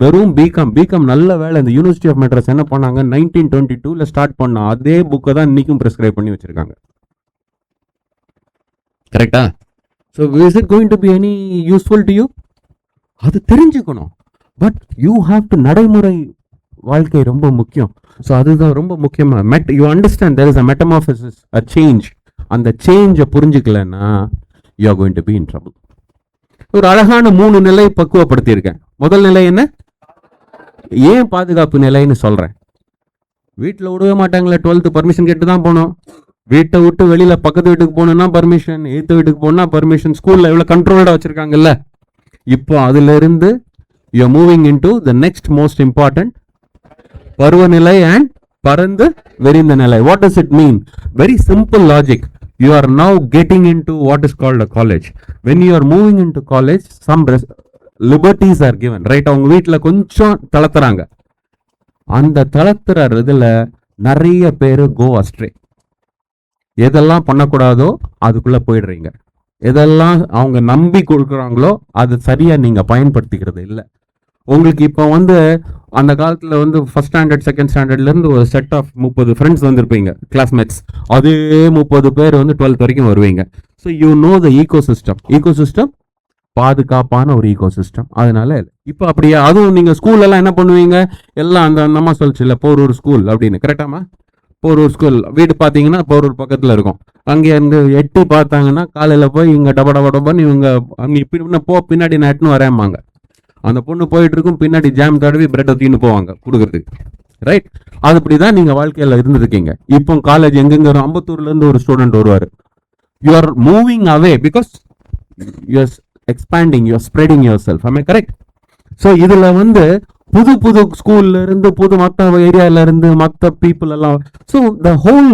Speaker 4: வெறும் பிகாம் நல்ல வேலை. இந்த யூனிவர்சிட்டி ஆஃப் மெட்ராஸ் என்ன பண்ணாங்க, 1922 ஸ்டார்ட் பண்ண அதே புக்கை தான் இன்னைக்கும் ப்ரிஸ்கிரைப் பண்ணி வச்சிருக்காங்க. கரெக்டா? So is it going to be any useful to you? அது தெரிஞ்சுக்கணும். பட் யூ ஹாவ் டு, நடைமுறை வாழ்க்கை ரொம்ப முக்கியம். ஸோ அதுதான் ரொம்ப முக்கியமாக. You understand there is a metamorphosis, a change. அந்த சேஞ்சை புரிஞ்சுக்கலன்னா you are going to be in trouble. ஒரு அழகான 3 நிலை பக்குவப்படுத்தியிருக்கேன். முதல் நிலை என்ன? ஏன் பாதுகாப்பு நிலைன்னு சொல்கிறேன். வீட்டில் விடவே மாட்டாங்களே, 12th பர்மிஷன் கேட்டு தான் போனோம். வீட்டை விட்டு வெளியில் பக்கத்து வீட்டுக்கு போகணுன்னா பர்மிஷன், எய்த்து வீட்டுக்கு போகணுன்னா பர்மிஷன். ஸ்கூலில் எவ்வளோ கண்ட்ரோல்டாக வச்சுருக்காங்கல்ல. இப்போ அதிலிருந்து you are moving in to the next most important, பருவநிலை அண்ட் பரந்து விரிந்த நிலை. What does it mean? Very simple logic. You are now getting into what is called a college. When you are moving into college, some liberties are given. Right? அவங்க வீட்டில் கொஞ்சம் தளர்த்துறாங்க. அந்த தளர்த்துற இதில் நிறைய பேர் go astray. எதெல்லாம் பண்ணக்கூடாதோ அதுக்குள்ளே போயிடுறீங்க. எதெல்லாம் அவங்க நம்பி கொடுக்குறாங்களோ அது சரியாக நீங்கள் பயன்படுத்திக்கிறது இல்லை. உங்களுக்கு இப்போ வந்து அந்த காலத்தில் வந்து ஃபஸ்ட் ஸ்டாண்டர்ட் செகண்ட் ஸ்டாண்டர்ட்லேருந்து ஒரு செட் ஆஃப் 30 ஃப்ரெண்ட்ஸ் வந்திருப்பீங்க, கிளாஸ்மேட்ஸ். அதே 30 பேர் வந்து 12th வரைக்கும் வருவீங்க. So you know the ecosystem பாதுகாப்பான ஒரு ஈகோசிஸ்டம். அதனால இப்போ அப்படியே அதுவும் நீங்கள் ஸ்கூல்லலாம் என்ன பண்ணுவீங்க, எல்லாம் அந்த அம்மா சொல்லிச்சு இல்லை, போரூர் ஸ்கூல் அப்படின்னு. கரெக்டாமா? போரூர் ஸ்கூல் வீடு பார்த்தீங்கன்னா போரூர் பக்கத்தில் இருக்கும். அங்கே இருந்து எட்டி பார்த்தாங்கன்னா காலையில் போய் இங்கே டபடபடப்பான்னு இவங்க அங்கே பின்னாடி நான் எட்டுன்னு வரேம்மாங்க. அந்த பொண்ணு போயிட்டு இருக்கும், பின்னாடி ஜாம் தடவி பிரெட்டை தீன்னு போவாங்க கொடுக்குறதுக்கு. ரைட்? அது அப்படி தான் நீங்கள் வாழ்க்கையில் இருந்துருக்கீங்க. இப்போ காலேஜ் எங்கெங்க அம்பத்தூர்லேருந்து ஒரு ஸ்டூடெண்ட் வருவார். You are moving away because you are expanding, you are spreading your self. I correct? So இதில் வந்து புது ஸ்கூல்ல இருந்து, மற்ற ஏரியால இருந்து, மற்ற பீப்புள் எல்லாம். So the whole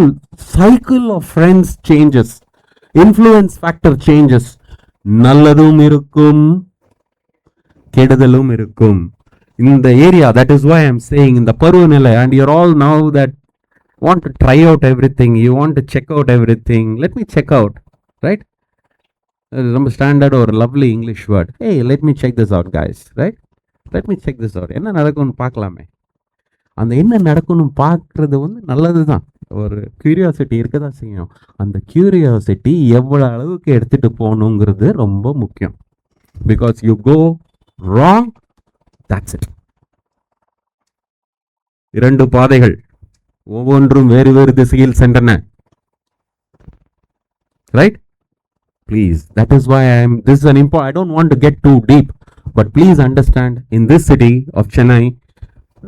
Speaker 4: cycle of friends changes, influence factor changes. நல்லதும் இருக்கும், கெடுதலும் இருக்கும் இந்த area. That is why I am saying இந்த பருவநிலை. And your all now that want to try out everything, you want to check out everything. Let me check out. Right? Some standard or lovely English word. Hey, let me check this out, guys. Right? Let me check this out. என்ன நடக்கும்னு பார்க்கலாமே. அந்த என்ன நடக்கும்னு பார்க்குறது வந்து நல்லது தான். ஒரு கியூரியாசிட்டி இருக்க தான் செய்யும். அந்த கியூரியாசிட்டி எவ்வளோ அளவுக்கு எடுத்துகிட்டு போகணுங்கிறது ரொம்ப முக்கியம். Because you go wrong, that's it. 2 பாதைகள், ஒவ்வொன்றும் வேறு வேறு திசையில் சென்றன. Right? Please, that is why this is an important, I don't want to get too deep, but please understand, in this city of Chennai,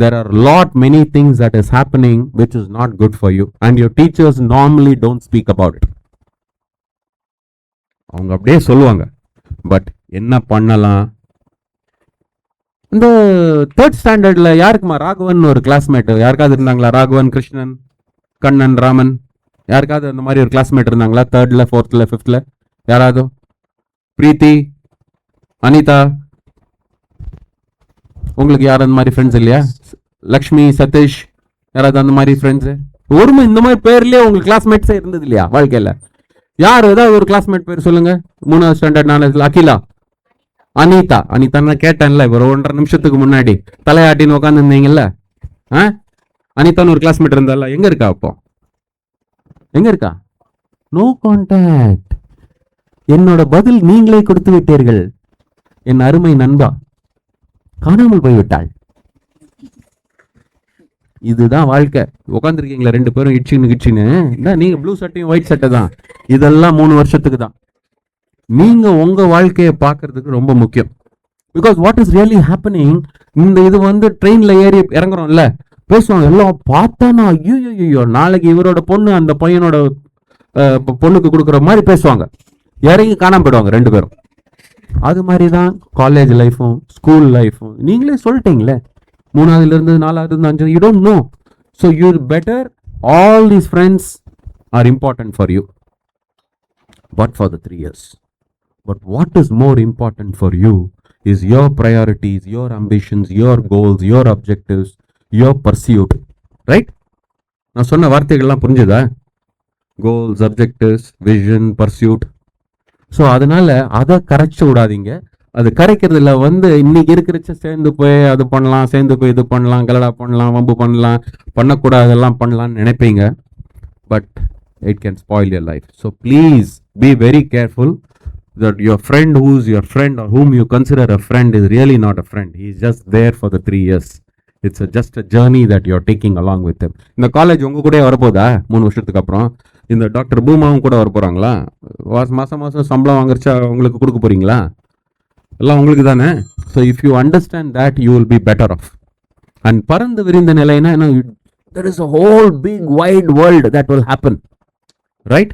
Speaker 4: there are many things that is happening which is not good for you, and your teachers normally don't speak about it. அவங்க அப்படியே சொல்லுவாங்க, but என்ன பண்ணலாம்? இந்த 3rd ஸ்டாண்டர்ட்ல யாருக்குமா ராகவன் ஒரு classmate யாருக்காவது இருந்தாங்களா? ராகவன், கிருஷ்ணன், கண்ணன், ராமன், யாருக்காவது அந்த மாதிரி ஒரு கிளாஸ்மேட் இருந்தாங்களா? 3rd, 4th, 5th யாராவது? பிரீத்தி, அனிதா, உங்களுக்கு யாரும் அந்த மாதிரி ஃப்ரெண்ட்ஸ் இல்லையா? லக்ஷ்மி, சதீஷ், யாராவது அந்த மாதிரி ஃப்ரெண்ட்ஸு? ஒருமை இந்த மாதிரி பேர்லயே உங்களுக்கு கிளாஸ்மேட்ஸே இருந்தது இல்லையா வாழ்க்கையில்? யார் ஏதாவது ஒரு கிளாஸ்மேட் பேர் சொல்லுங்க. 3th standard 4th. Akila, Anitha. Anitha கேட்டேன்ல ஒரு 1.5 நிமிஷத்துக்கு முன்னாடி தலையாட்டின்னு உட்காந்து இருந்தீங்கல்ல. அனிதான்னு ஒரு கிளாஸ்மேட் இருந்தால, எங்க இருக்கா? அப்போ எங்க இருக்கா? No contact. என்னோட பதில் நீங்களே கொடுத்து விட்டீர்கள். என் அருமை நண்பா காணாமல் போய்விட்டாள். இதுதான் வாழ்க்கை. உட்காந்துருக்கீங்களா 2 பேரும் இட்சின்னு. நீங்க ப்ளூ சட்டையும் ஒயிட் சட்டை தான். இதெல்லாம் 3 வருஷத்துக்கு தான். நீங்க உங்க வாழ்க்கையை பார்க்கறதுக்கு ரொம்ப முக்கியம். Because what is really happening, இந்த இது வந்து ட்ரெயின்ல ஏறி இறங்குறோம்ல, பேசுவாங்க எல்லாம் பார்த்தானா, ஐயோ நாளைக்கு இவரோட பொண்ணு அந்த பையனோட பொண்ணுக்கு கொடுக்குற மாதிரி பேசுவாங்க. இறங்கி காணாம போயிடுவாங்க 2 பேரும். அது மாதிரி தான் காலேஜ் லைஃபும் ஸ்கூல் லைஃபும். நீங்களே சொல்லிட்டீங்களே, 3ஆவதுல இருந்து 4ஆவது 5ஆவது, you don't know. So you better all these friends are important for you, but for the 3 years. But what is more important for you is your priorities, your ambitions, your goals, your objectives, your pursuit. Right? நான் சொன்ன வார்த்தைகள்லாம் புரிஞ்சுதா? Goals, objectives, vision, pursuit. So அதனால அதை கரைச்சி விடாதீங்க. அது கரைக்கிறதுல வந்து இன்னைக்கு இருக்கிறச்ச சேர்ந்து போய் அது பண்ணலாம், சேர்ந்து போய் இது பண்ணலாம், கலடா பண்ணலாம், வம்பு பண்ணலாம், பண்ணக்கூடாதெல்லாம் பண்ணலாம்னு நினைப்பீங்க. But it can spoil your life. So please be very careful that your friend who's your friend or whom you consider a friend is really not a friend. He is just there for the 3 years. It's just a journey that you're taking along with him. இந்த college உங்க கூட வரப்போதா 3 வருஷத்துக்கு அப்புறம்? இந்த doctor பூமாவும் கூட வர போறாங்களா? மாசம் சம்பளம் வாங்குறச்சா உங்களுக்கு கொடுக்க போறீங்களா? எல்லாம் உங்களுக்கு தானே. So if you understand that you will be better off. And பறந்து விரிந்த நிலைனா there is a whole big wide world that will happen. Right?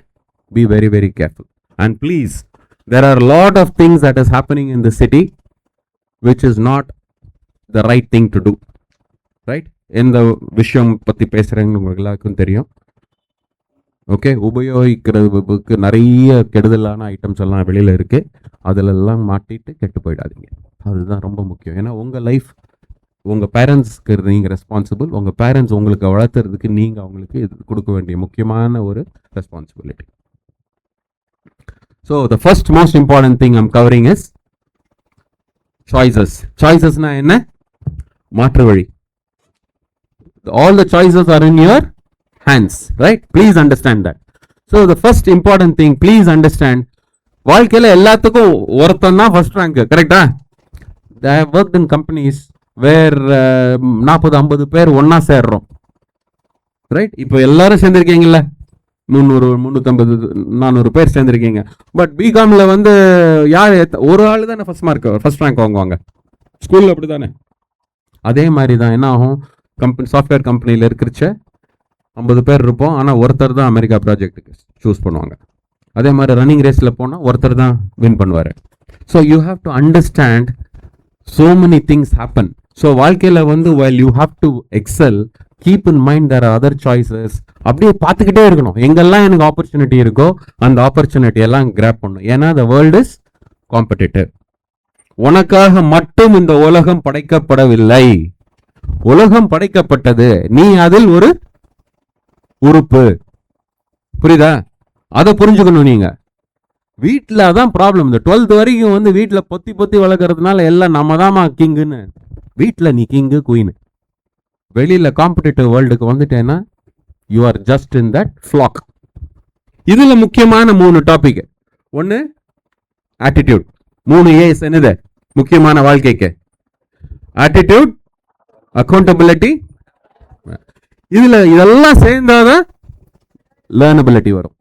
Speaker 4: Be very very careful. And please, there are a lot of things that is happening in the city which is not the right thing to do. Right? இந்த விஷயம் பற்றி பேசுகிறேன்னு உங்களுக்கு எல்லாருக்கும் தெரியும். Okay, உபயோகிக்கிறதுக்கு நிறைய கெடுதலான items எல்லாம் வெளியில் இருக்குது. அதிலெல்லாம் மாட்டிட்டு கெட்டு போயிடாதீங்க. அதுதான் ரொம்ப முக்கியம். ஏன்னா உங்கள் லைஃப் உங்கள் பேரண்ட்ஸ்க்கு நீங்கள் ரெஸ்பான்சிபிள். உங்கள் பேரண்ட்ஸ் உங்களுக்கு வளர்த்துறதுக்கு நீங்கள் அவங்களுக்கு இது கொடுக்க வேண்டிய முக்கியமான ஒரு responsibility. So the first most important thing I'm covering is choices. Choices na enna? Maatru vali. All the choices are in your hands, right? Please understand that. So the first important thing, please understand, வாழ்க்கையில எல்லாத்துக்கும் ஒருத்தன் தான் first rank. கரெக்டா? I have worked in companies where 40-50 பேர் ஒன்னா சேர்றோம். Right? இப்போ எல்லாரும் சேர்ந்திருக்கீங்கல்ல, 300, 350, 400 பேர் சேர்ந்துருக்கீங்க. பட் பிகாம்ல வந்து யார் ஒரு ஆள் தானே ஃபர்ஸ்ட் ரேங்க் வாங்குவாங்க. ஸ்கூலில் அப்படி தானே? அதே மாதிரி தான் என்ன ஆகும், சாஃப்ட்வேர் கம்பெனியில் இருக்கிறச்ச 50 பேர் இருப்போம். ஆனால் ஒருத்தர் தான் அமெரிக்கா ப்ராஜெக்ட்டுக்கு சூஸ் பண்ணுவாங்க. அதே மாதிரி ரன்னிங் ரேஸில் போனால் ஒருத்தர் தான் வின் பண்ணுவார். So you have to understand so many things happen. So வாழ்க்கையில் வந்து while you have to excel, keep in mind there are other choices. அப்படியே பார்த்துக்கிட்டே இருக்கணும். எங்கெல்லாம் எனக்கு ஆப்பர்ச்சுனிட்டி இருக்கோ அந்த ஆப்பர்ச்சுனிட்டி எல்லாம் கிராப் பண்ணணும். ஏன்னா the world is competitive. உனக்காக மட்டும் இந்த உலகம் படைக்கப்படவில்லை. உலகம் படைக்கப்பட்டது, நீ அதில் ஒரு உறுப்பு. புரியுதா? அதை புரிஞ்சுக்கணும். நீங்க வீட்டில் அதான் ப்ராப்ளம். இந்த 12th வரைக்கும் வந்து வீட்டில் பொத்தி வளர்க்கறதுனால எல்லாம் நம்ம தான்மா கிங்குன்னு. வீட்டில் நீ கிங்கு குயின். வெளியில் காம்படிட்டிவ் வேர்ல்டுக்கு வந்துட்டேன்னா you are just in that flock. இதில் முக்கியமான 3 டாபிக். ஒன்று ஆட்டிடியூட். 3 A's என்னது முக்கியமான வாழ்க்கைக்கு? Attitude, accountability. இதெல்லாம் சேர்ந்தாதான் லேர்னபிலிட்டி வரும்.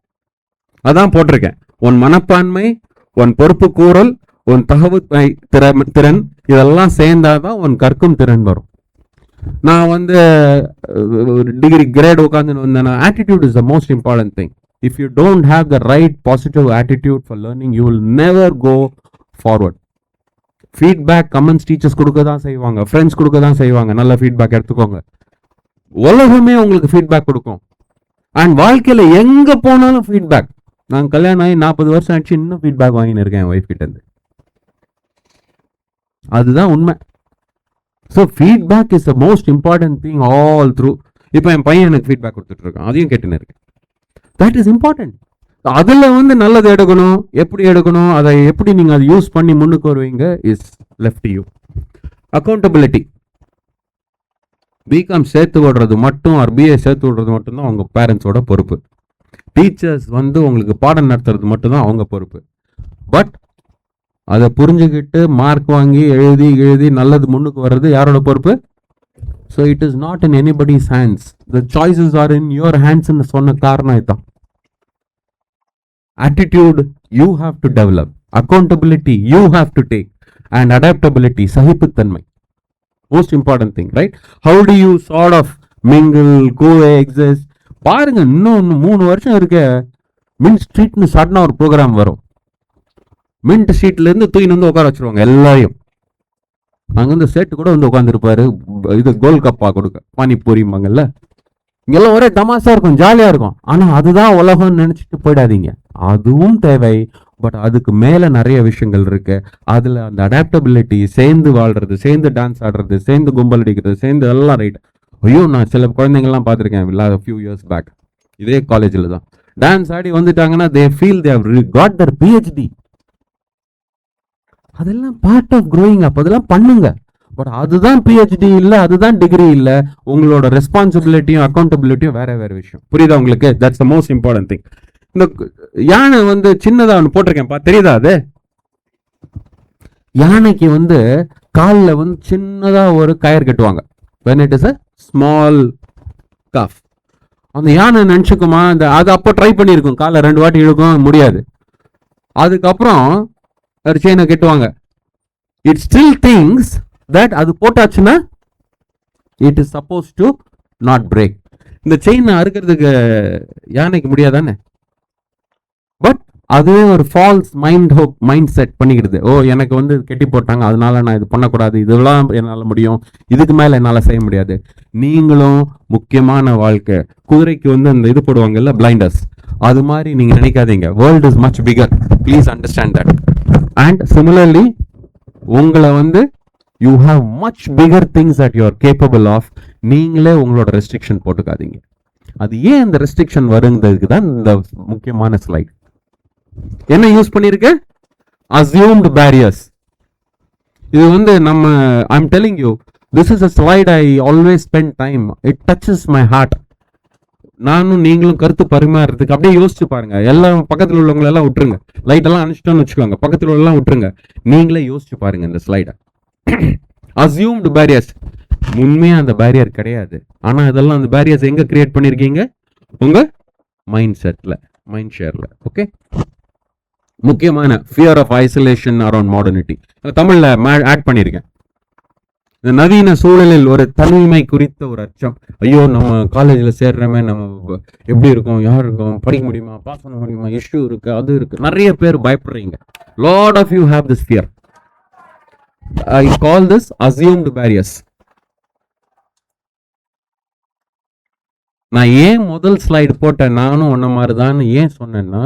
Speaker 4: அதான் போட்டிருக்கேன். உன் மனப்பான்மை, உன் பொறுப்பு கூறல், உன் தகவல் திறன், இதெல்லாம் சேர்ந்தாதான் உன் கற்கும் திறன் வரும். நான் வந்து டிகிரி கிரேட் உட்காந்துன்னு வந்தேன்னா, attitude is the most important thing. If you don't have the right positive attitude for learning, you will never go forward. Feedback comments teachers கொடுக்க தான் செய்வாங்க, ஃப்ரெண்ட்ஸ் கொடுக்க தான் செய்வாங்க. நல்ல ஃபீட்பேக் எடுத்துக்கோங்க. உலகமே உங்களுக்கு ஃபீட்பேக் கொடுக்கும். அண்ட் வாழ்க்கையில் எங்கே போனாலும் ஃபீட்பேக். நான் கல்யாணம் ஆகி 40 வருஷம் ஆச்சு, இன்னும் ஃபீட்பேக் வாங்கின்னு இருக்கேன் என் ஒய்ஃப் கிட்டேருந்து. அதுதான் உண்மை. So feedback is the most important thing all through. இப்போ என் பையன் எனக்கு ஃபீட்பேக் கொடுத்துட்டு இருக்கான், அதையும் கேட்டுன்னு இருக்கேன். That is important. அதில் வந்து நல்லது எடுக்கணும், எப்படி எடுக்கணும், அதை எப்படி நீங்கள் அதை யூஸ் பண்ணி முன்னுக்கு வருவீங்க is left you. Accountability. Become சேர்த்து விடுறது மட்டும் ஆர் பிஏ சேர்த்து விடுறது மட்டும்தான் அவங்க பேரண்ட்ஸோட பொறுப்பு. டீச்சர்ஸ் வந்து உங்களுக்கு பாடம் நடத்துறது மட்டும்தான் அவங்க பொறுப்பு. பட் அதை புரிஞ்சுக்கிட்டு மார்க் வாங்கி எழுதி நல்லது முன்னுக்கு வர்றது யாரோட பொறுப்பு? So it is not in anybody's hands, the choices are in your ஹேண்ட்ஸ்ன்னு சொன்ன காரணம் இதுதான். Attitude you have to develop, accountability you have to take, and adaptability, sahiputtanmai, most important thing, right? How do you sort of mingle, coexist? பாருங்க, இன்னும் 3 வருஷம் இருக்க. Mint ஸ்ட்ரீட்னு சடனா ஒரு ப்ரோக்ராம் வரும். மின்ட் ஸ்ட்ரீட்ல இருந்து தூக்கின்னு வந்து உட்கார வச்சிருவாங்க எல்லாரையும். அங்க வந்து சேட்டு கூட வந்து உட்காந்துருப்பாரு, இது கோல் கப்பா கொடுக்க பானிபூரிம்பாங்கல்ல. இங்கெல்லாம் ஒரே தமாசா இருக்கும், ஜாலியா இருக்கும். ஆனா அதுதான் உலகம்னு நினைச்சிட்டு போயிடாதீங்க. அதுவும் தேவை, பட் அதுக்கு மேல நிறைய விஷயங்கள் இருக்கு. அதுல அந்த அடாப்டபிலிட்டி, சேர்ந்து வாழ்றது, சேர்ந்து டான்ஸ் ஆடுறது, சேர்ந்து கும்பல் அடிக்கிறது, சேர்ந்து எல்லாம் ரைட். ஐயோ, நான் சில குழந்தைங்கள்லாம் பார்த்துருக்கேன் இல்லாத ஃபியூ இயர்ஸ் பேக், இதே காலேஜில் தான் டான்ஸ் ஆடி வந்துட்டாங்கன்னா they feel they have got their PhD. அதெல்லாம் பார்ட் ஆஃப் க்ரோயிங் அப். அதெல்லாம் பண்ணுங்க. பட் அதுதான் PhD இல்லை, அதுதான் டிகிரி இல்லை. உங்களோட ரெஸ்பான்சிபிலிட்டியும் அக்கௌண்டபிலிட்டியும் வேற வேற விஷயம். புரியுதா உங்களுக்கு? That's the most important thing. இந்த யானை வந்து சின்னதா ஒன்று போட்டிருக்கேன், தெரியுதா? அது யானைக்கு வந்து காலில் வந்து சின்னதா ஒரு கயிறு கட்டுவாங்க. when it is a small calf. அந்த யானை நினச்சிக்குமா, அந்த அது அப்போ ட்ரை பண்ணியிருக்கும், காலை 2 வாட்டி இழுக்கும், முடியாது. அதுக்கப்புறம் ஒரு செயினை கட்டுவாங்க. இட் ஸ்டில் திங்ஸ் தட் அது போட்டாச்சுன்னா it is suppose to not break. இந்த செயினை அறுக்கிறதுக்கு யானைக்கு முடியாதானே? பட் அதுவே ஒரு ஃபால்ஸ் மைண்ட் செட் பண்ணிக்கிடுது. ஓ, எனக்கு வந்து கெட்டி போட்டாங்க, அதனால நான் இது பண்ணக்கூடாது, இதெல்லாம் என்னால் முடியும், இதுக்கு மேலே என்னால் செய்ய முடியாது. நீங்களும் முக்கியமான வாழ்க்கை, குதிரைக்கு வந்து அந்த இது போடுவாங்கல்ல, பிளைண்டர்ஸ், அது மாதிரி நீங்கள் நினைக்காதீங்க. World is much bigger, please understand that. And similarly உங்களை வந்து you have much bigger things that you are capable of. நீங்களே உங்களோட ரெஸ்ட்ரிக்ஷன் போட்டுக்காதீங்க. அது ஏன் இந்த ரெஸ்ட்ரிக்ஷன் வருங்கிறதுக்கு தான் இந்த முக்கியமான ஸ்லைட். என்ன யூஸ் பண்ணிருக்கு? Assumed barriers. இது வந்து நம்ம I'm telling you, this is a slide I always spend time. It touches my heart. நானும் நீங்களும் கருத்து பரிமாறுறதுக்கு அப்படியே யோசிச்சு பாருங்க. எல்லாம் பக்கத்தில் உள்ளவங்களை எல்லாம் விட்டுருங்க, லைட் எல்லாம் அனுப்பிச்சிட்டோன்னு வச்சுக்கோங்க, பக்கத்தில் உள்ளவங்களாம் விட்டுருங்க, நீங்களே யோசிச்சு பாருங்க இந்த ஸ்லைடை. அசியூம்டு பேரியர்ஸ், உண்மையா அந்த பேரியர் கிடையாது. ஆனா இதெல்லாம் அந்த பேரியர்ஸ் எங்க கிரியேட் பண்ணிருக்கீங்க? உங்க மைண்ட் செட்ல, மைண்ட் ஷேர்ல. ஓகே, முக்கியமான fear of isolation around modernity தமிழ்ல ஆட் பண்ணியிருக்கேன். இந்த நவீன சூழலில் ஒரு தனிமை குறித்த ஒரு அச்சம். ஐயோ, நம்ம காலேஜில் சேர்றமே, நம்ம எப்படி இருக்கும், யார் இருக்கும், படிக்க முடியுமா, பாஸ் பண்ண முடியுமா, இஷ்யூ இருக்கு, அது இருக்கு, நிறைய பேர் பயப்படுறீங்க. Lot of you have this fear. I call this assumed barriers. நான் ஏன் முதல் ஸ்லைடு போட்டேன், நானும் ஒன்ன மாதிரி தான் ஏன் சொன்னேன்னா,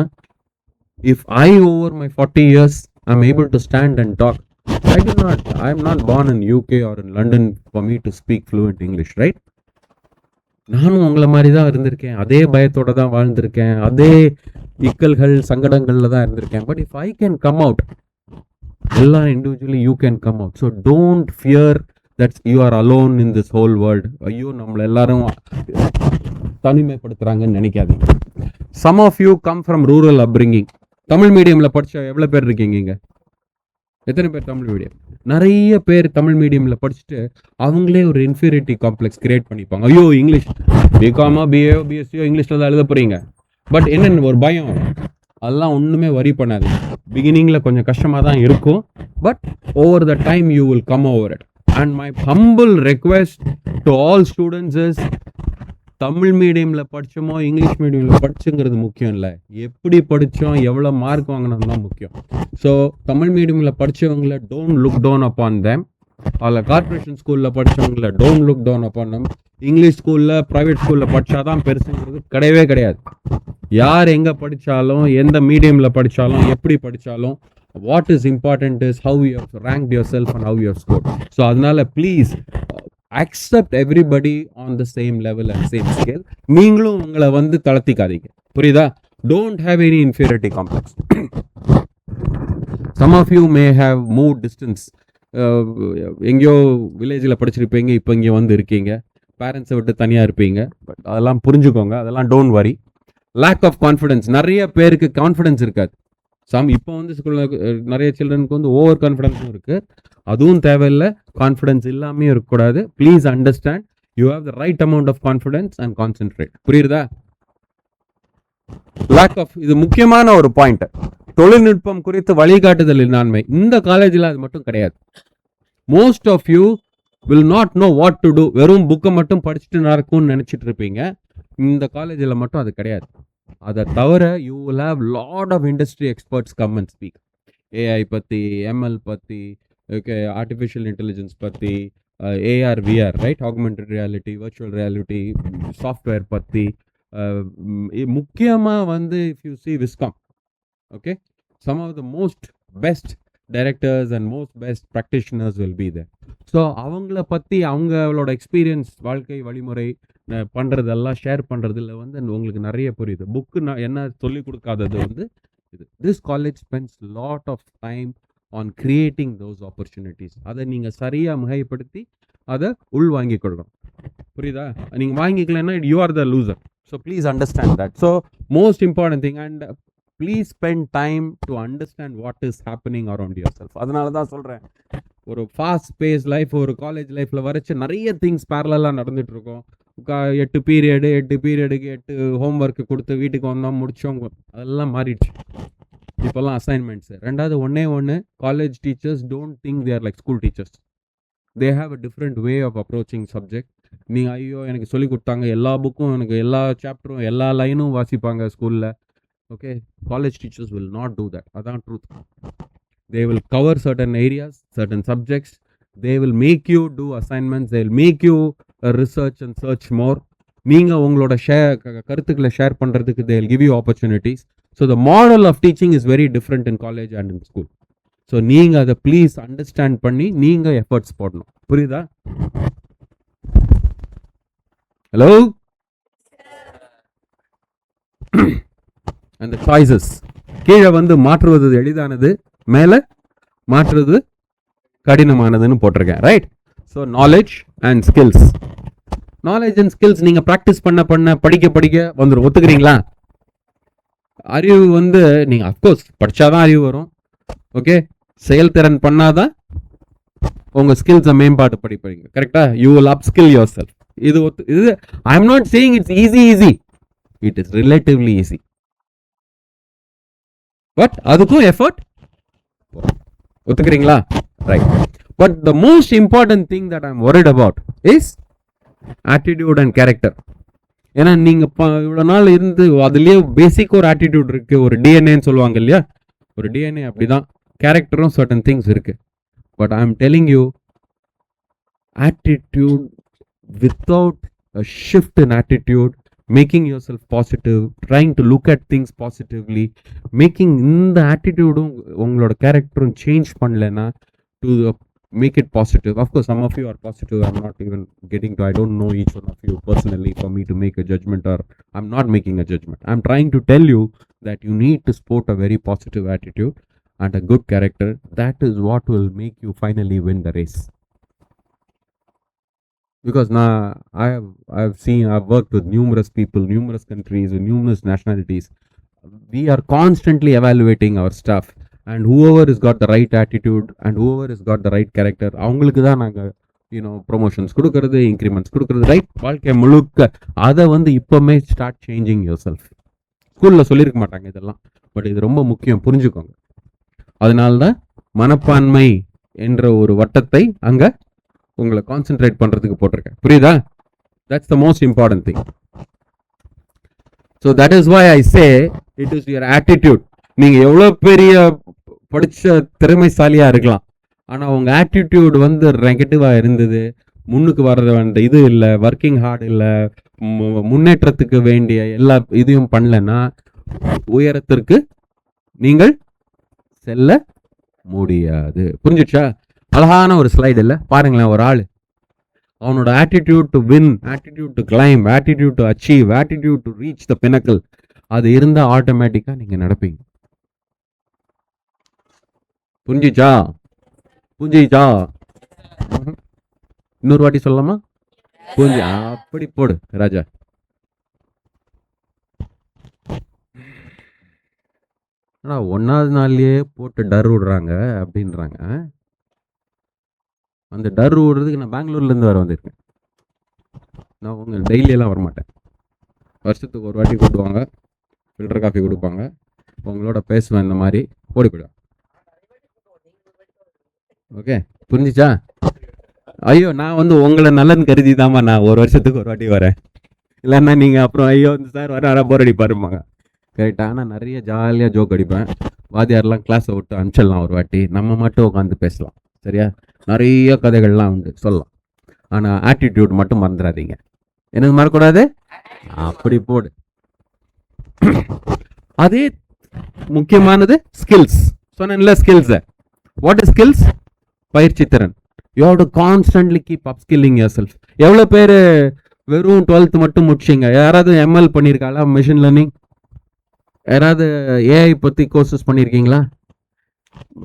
Speaker 4: if I over my 40 years I'm able to stand and talk, I am not born in UK or in London for me to speak fluent English, right? நானும் உங்களை மாதிரி தான் இருந்திருக்கேன், அதே பயத்தோட தான் வாழ்ந்திருக்கேன், அதே இக்கல்கள் சங்கடங்கள்ல தான் இருந்திருக்கேன். But if I can come out, எல்லாம் individually you can come out. So don't fear that you are alone in this whole world. ஐயோ, நம்மள எல்லாரும் தனிமைப்படுத்துறாங்கன்னு நினைக்காதீங்க. Some of you come from rural upbringing. Tamil மீடியம்ல படிச்ச எவ்வளோ பேர் இருக்கீங்க இங்க? எத்தனை பேர் தமிழ் மீடியம்? நிறைய பேர் தமிழ் மீடியம்ல படிச்சுட்டு அவங்களே ஒரு இன்ஃபீரியாரிட்டி காம்ப்ளெக்ஸ் கிரியேட் பண்ணிப்பாங்க. ஐயோ, இங்கிலீஷ் பிகாமோ பிஏஓ பிஎஸ்சியோ இங்கிலீஷ்ல தான் எழுத போறீங்க. பட் என்னென்ன ஒரு பயம், அதெல்லாம் ஒன்றுமே வரி பண்ணாது. பிகினிங்கில் கொஞ்சம் கஷ்டமாக தான் இருக்கும், but over the time you will come over it. And my humble request to all students is Tamil மீடியமில் படித்தோமோ இங்கிலீஷ் மீடியமில் படிச்சுங்கிறது முக்கியம் இல்லை, எப்படி படித்தோம் எவ்வளோ மார்க் வாங்கினோம் தான் முக்கியம். ஸோ தமிழ் மீடியமில் படித்தவங்கள don't look down upon them, அதில் கார்பரேஷன் ஸ்கூலில் படித்தவங்கள don't look down upon them. English ஸ்கூலில் ப்ரைவேட் ஸ்கூலில் படித்தாதான் பெருசுங்கிறது கிடையவே கிடையாது. யார் எங்கே படித்தாலும் எந்த மீடியமில் படித்தாலும் எப்படி படித்தாலும் what is important is how you have ranked yourself and how you have scored. So அதனால please accept everybody on the same level and same scale. நீங்களும் உங்களை வந்து தளர்த்திக்காதீங்க, புரியுதா? Don't have any inferiority complex. Some of you may have moved distance. எங்கேயோ வில்லேஜில் படிச்சிருப்பீங்க, இப்போ இங்கே வந்து இருக்கீங்க, பேரண்ட்ஸை விட்டு தனியாக இருப்பீங்க. பட் அதெல்லாம் புரிஞ்சுக்கோங்க, அதெல்லாம் don't worry. Lack of confidence, நிறைய பேருக்கு கான்ஃபிடென்ஸ் இருக்காது. இப்போ வந்து ஸ்கூலில் நிறைய சில்ட்ரனுக்கு வந்து ஓவர் கான்ஃபிடென்ஸும் இருக்குது, அதுவும் தேவையில்லை. கான்ஃபிடென்ஸ் இல்லாமையும் இருக்கக்கூடாது. Please understand, you have the right amount of confidence and concentrate. புரியுதா? லேக் ஆஃப், இது முக்கியமான ஒரு பாயிண்ட். தொழில்நுட்பம் குறித்து வழிகாட்டுதல் இல்லாண்மை இந்த காலேஜில் அது மட்டும் கிடையாது. Most of you will not know what to do. வெறும் புக்கை மட்டும் படிச்சுட்டு நடக்கும்னு நினச்சிட்டு இருப்பீங்க. இந்த காலேஜில் மட்டும் அது கிடையாது. அதை தவிர you will have lot of industry experts come and speak. AI பற்றி, எம்எல் பற்றி, ஓகே, ஆர்டிஃபிஷியல் இன்டெலிஜென்ஸ் பற்றி, AR VR, right, augmented reality, virtual reality, software பற்றி, முக்கியமாக வந்து if you see viscom, okay, some of the most best directors and most best practitioners will be there. So அவங்கள பற்றி அவங்களோட experience, வாழ்க்கை வழிமுறை பண்ணுறதெல்லாம் ஷேர் பண்ணுறதுல வந்து உங்களுக்கு நிறைய புரியுது. புக்கு நான் என்ன சொல்லிக் கொடுக்காதது வந்து இது. This college spends lot of time on creating those opportunities. அதை நீங்கள் சரியாக மிகைப்படுத்தி அதை உள் வாங்கிக் கொள்ளணும். புரியுதா? நீங்கள் வாங்கிக்கலன்னா you are the loser. So please understand that. So most important thing, and please spend time to understand what is happening around yourself. அதனால தான் சொல்கிறேன், ஒரு ஃபாஸ்ட் பேஸ் லைஃப், ஒரு காலேஜ் லைஃப்பில் வரைச்சு நிறைய திங்ஸ் பேரலாக நடந்துகிட்ருக்கோம். 8 பீரியடுக்கு 8 ஹோம் ஒர்க்கு கொடுத்து வீட்டுக்கு வந்தோம் முடிச்சோம், அதெல்லாம் மாறிடுச்சு. இப்போல்லாம் அசைன்மெண்ட்ஸு. ரெண்டாவது ஒன்று college teachers don't think they are like school teachers. They have a different way of approaching subject. நீங்கள் ஐயோ எனக்கு சொல்லி கொடுத்தாங்க, எல்லா புக்கும் எனக்கு எல்லா சாப்டரும் எல்லா லைனும் வாசிப்பாங்க ஸ்கூலில். Okay, college teachers will not do that. அதான் truth. They will cover certain areas, certain subjects. They will make you do assignments. They will make you research and search more. நீங்கள் உங்களோட கருத்துக்களை ஷேர் பண்ணுறதுக்கு they will give you opportunities. So the model of teaching is very different in college and in school. So நீங்கள் அதை please understand பண்ணி நீங்கள் efforts போடணும். புரியுதா? ஹலோ? அந்த சாய்ஸஸ் கீழே வந்து மாற்றுவது எளிதானது, மேலே மாற்றுவது கடினமானதுன்னு போட்டிருக்கேன், right? So knowledge and skills. Knowledge and skills நீங்கள் ப்ராக்டிஸ் பண்ண படிக்க வந்துடும். ஒத்துக்கிறீங்களா? அறிவு வந்து நீங்கள் அஃப்கோர்ஸ் படித்தாதான் அறிவு வரும். ஓகே, செயல்திறன் பண்ணாதான் உங்கள் ஸ்கில்ஸை மேம்பாட்டு படிப்பீங்க. கரெக்டாக? You will upskill yourself. இது I am not saying it's easy. It is relatively easy. But அதுக்கும் எஃபர்ட். ஒத்துக்கிறீங்களா? Right. But the most important thing that I'm worried about is attitude and character. ஏன்னா நீங்கள் இவ்வளோ நாள் இருந்து அதுலேயே பேசிக் ஒரு ஆட்டிடியூட் இருக்குது, ஒரு டிஎன்ஏன்னு சொல்லுவாங்க இல்லையா? ஒரு டிஎன்ஏ அப்படி தான், கேரக்டரும் சர்டன் திங்ஸ் இருக்குது. But I am telling you, attitude without a shift in attitude, making yourself positive, trying to look at things positively, making இந்த ஆட்டிடியூடும் உங்களோட கேரக்டரும் சேஞ்ச் பண்ணலைன்னா to make it positive. Of course, some of you are positive. I'm not even getting to, I don't know each one of you personally for me to make a judgment, or I'm not making a judgment. I'm trying to tell you that you need to sport a very positive attitude and a good character. That is what will make you finally win the race. Because now I've worked with numerous people, numerous countries, with numerous nationalities. We are constantly evaluating our stuff. And whoever has got the right attitude and whoever has got the right character, அவங்களுக்கு தான் நாங்கள் promotions கொடுக்கறது, increments கொடுக்கறது, right? வாழ்க்கை முழுக்க அதை வந்து இப்போமே start changing your self. ஸ்கூலில் சொல்லியிருக்க மாட்டாங்க இதெல்லாம், பட் இது ரொம்ப முக்கியம், புரிஞ்சுக்கோங்க. அதனால்தான் மனப்பான்மை என்ற ஒரு வட்டத்தை அங்கே உங்களை கான்சென்ட்ரேட் பண்ணுறதுக்கு போட்டிருக்கேன். புரியுதா? That's the most important thing. So that is why I say it is your attitude. நீங்கள் எவ்வளோ பெரிய படித்த திறமைசாலியாக இருக்கலாம், ஆனால் உங்கள் ஆட்டிடியூட் வந்து நெகட்டிவாக இருந்தது, முன்னுக்கு வர்ற வேண்டிய இது இல்லை, ஒர்க்கிங் ஹார்ட் இல்லை, முன்னேற்றத்துக்கு வேண்டிய எல்லா இதையும் பண்ணலன்னா உயரத்திற்கு நீங்கள் செல்ல முடியாது. புரிஞ்சிடுச்சா? அழகான ஒரு ஸ்லைடு இல்லை பாருங்களேன். ஒரு ஆள் அவனோட attitude to win, attitude to claim, attitude to achieve, attitude to reach the பினக்கல், அது இருந்தால் ஆட்டோமேட்டிக்காக நீங்கள் நடப்பீங்க. புரிஞ்சிச்சா? புரிஞ்சிச்சா? இன்னொரு வாட்டி சொல்லலாமா? புரிஞ்சு அப்படி போடு ராஜா. ஆனால் 1வது நாள்லயே போட்டு டர் விடுறாங்க அப்படின்றாங்க. அந்த டர் விடுறதுக்கு நான் பெங்களூர்லேருந்து வந்திருக்கேன். நான் உங்கள் டெய்லியெல்லாம் வரமாட்டேன். வருஷத்துக்கு ஒரு வாட்டி கூப்பிடுவாங்க, ஃபில்டர் காஃபி கொடுப்பாங்க, உங்களோட பேசுவேன், இந்த மாதிரி ஓடி போயிடுவேன். ஓகே, புரிஞ்சிச்சா? ஐயோ, நான் வந்து உங்களை நல்லன்னு கருதி தாம்மா நான் ஒரு வருஷத்துக்கு ஒரு வாட்டி வரேன். இல்லைன்னா நீங்கள் அப்புறம் ஐயோ இந்த சார் வர போர் அடிப்பாருப்பாங்க. கரெக்டாக? ஆனால் நிறைய ஜாலியாக ஜோக் அடிப்பேன். வாத்தியாரெலாம் கிளாஸை விட்டு அனுப்பிச்சிடலாம் ஒரு வாட்டி, நம்ம மட்டும் உட்காந்து பேசலாம். சரியா? நிறைய கதைகள்லாம் உண்டு சொல்லலாம். ஆனால் ஆட்டிடியூட் மட்டும் மறந்துடாதீங்க. எனக்கு மறக்கூடாது. அப்படி போடு. அதே முக்கியமானது ஸ்கில்ஸ். சொன்னேன்ல ஸ்கில்ஸை. What is skills? பயிற்சி திறன். You have to constantly keep up skilling yourself. எவ்வளோ பேர் வெறும் 12th மட்டும் முடிச்சிங்க? யாராவது எம்எல் பண்ணியிருக்காங்களா? Machine learning? யாராவது ஏஐ பற்றி கோர்சஸ் பண்ணியிருக்கீங்களா?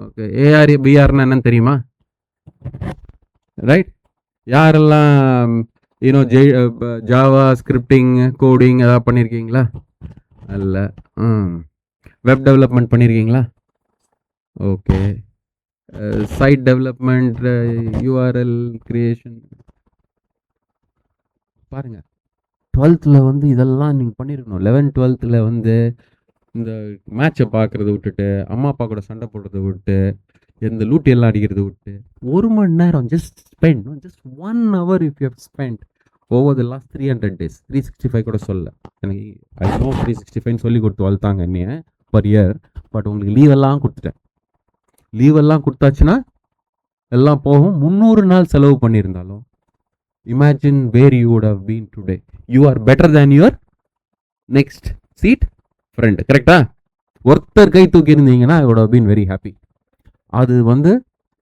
Speaker 4: ஓகே, ஏஆர் பிஆர்னா என்னன்னு தெரியுமா? ரைட்? யாரெல்லாம் ஜாவா ஸ்கிரிப்டிங் கோடிங் ஏதாவது பண்ணியிருக்கீங்களா? அல்ல. வெப் டெவலப்மெண்ட் பண்ணியிருக்கீங்களா? Okay. Site development, URL creation. பாருங்க, 12th வந்து இதெல்லாம் நீங்கள் பண்ணியிருக்கணும். 11th 12th வந்து இந்த மேட்சை பார்க்குறத விட்டுட்டு, அம்மா அப்பா கூட சண்டை போடுறத விட்டு, இந்த லூட்டி எல்லாம் அடிக்கிறத விட்டு, 1 மணி நேரம் just spend, just 1 hour if you have spend over the last 300 days, 365 கூட சொல்ல, எனக்கு ஐ நோ 365 சொல்லி கொடுத்து வளர்த்தாங்க என்னைய பர் இயர். பட் உங்களுக்கு லீவெல்லாம் கொடுத்துட்டேன். லீவெல்லாம் கொடுத்தாச்சுன்னா எல்லாம் போகும். 300 நாள் செலவு பண்ணியிருந்தாலும் imagine where you would have been today. You are better than your next seat friend. கரெக்டா? ஒருத்தர் கை தூக்கி இருந்தீங்கன்னா I would have been very happy. அது வந்து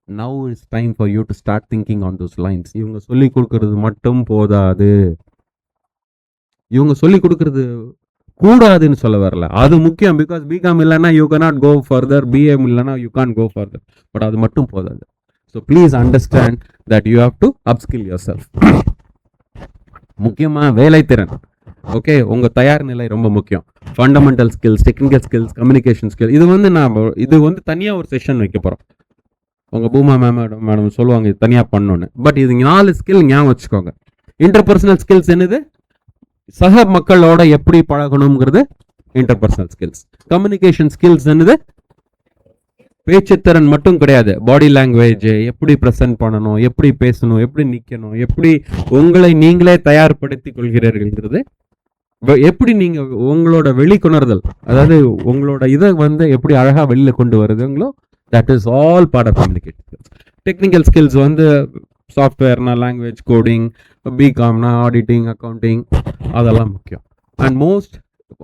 Speaker 4: now is time for you to start thinking on those lines. இவங்க சொல்லி கொடுக்கறது மட்டும் போதாது. இவங்க சொல்லி கொடுக்கறது கூடாதுன்னு சொல்ல வரல, அது முக்கியம். பிகாஸ் பிகாம் இல்லைன்னா you cannot go further, BM இல்லைன்னா you can go further. But அது மட்டும் போதாது. So please understand that you have to upskill யுவர் செல்ஃப். முக்கியமாக வேலைத்திறன். ஓகே, உங்கள் தயார் நிலை ரொம்ப முக்கியம். Fundamental skills, technical skills, communication skill. இது வந்து தனியாக ஒரு செஷன் வைக்க போகிறோம். உங்கள் பூமா மேடம் சொல்லுவாங்க இது தனியாக பண்ணணுன்னு. பட் இது 4 ஸ்கில் ஞாபகம் வச்சுக்கோங்க. இன்டர்பர்சனல் ஸ்கில்ஸ் என்னது? சக மக்களோட எப்படி பழகணுங்கிறது இன்டர்பர்சனல் ஸ்கில்ஸ். கம்யூனிகேஷன் ஸ்கில்ஸ் என்னது? பேச்சுத்திறன் மட்டும் கிடையாது, பாடி லாங்குவேஜ், எப்படி ப்ரெசென்ட் பண்ணணும், எப்படி பேசணும், எப்படி நிற்கணும், எப்படி உங்களை நீங்களே தயார்படுத்தி கொள்கிறீர்கள்ங்கிறது, எப்படி நீங்கள் உங்களோட வெளிக்கொணர்தல், அதாவது உங்களோட இதை வந்து எப்படி அழகாக வெளியில் கொண்டு வருதுங்களோ, that is all part of communication skills. Technical skills வந்து சாஃப்ட்வேர்னா லாங்குவேஜ், கோடிங், பிகாம்னா ஆடிட்டிங், அக்கௌண்டிங், அதெல்லாம் முக்கியம். அண்ட் மோஸ்ட்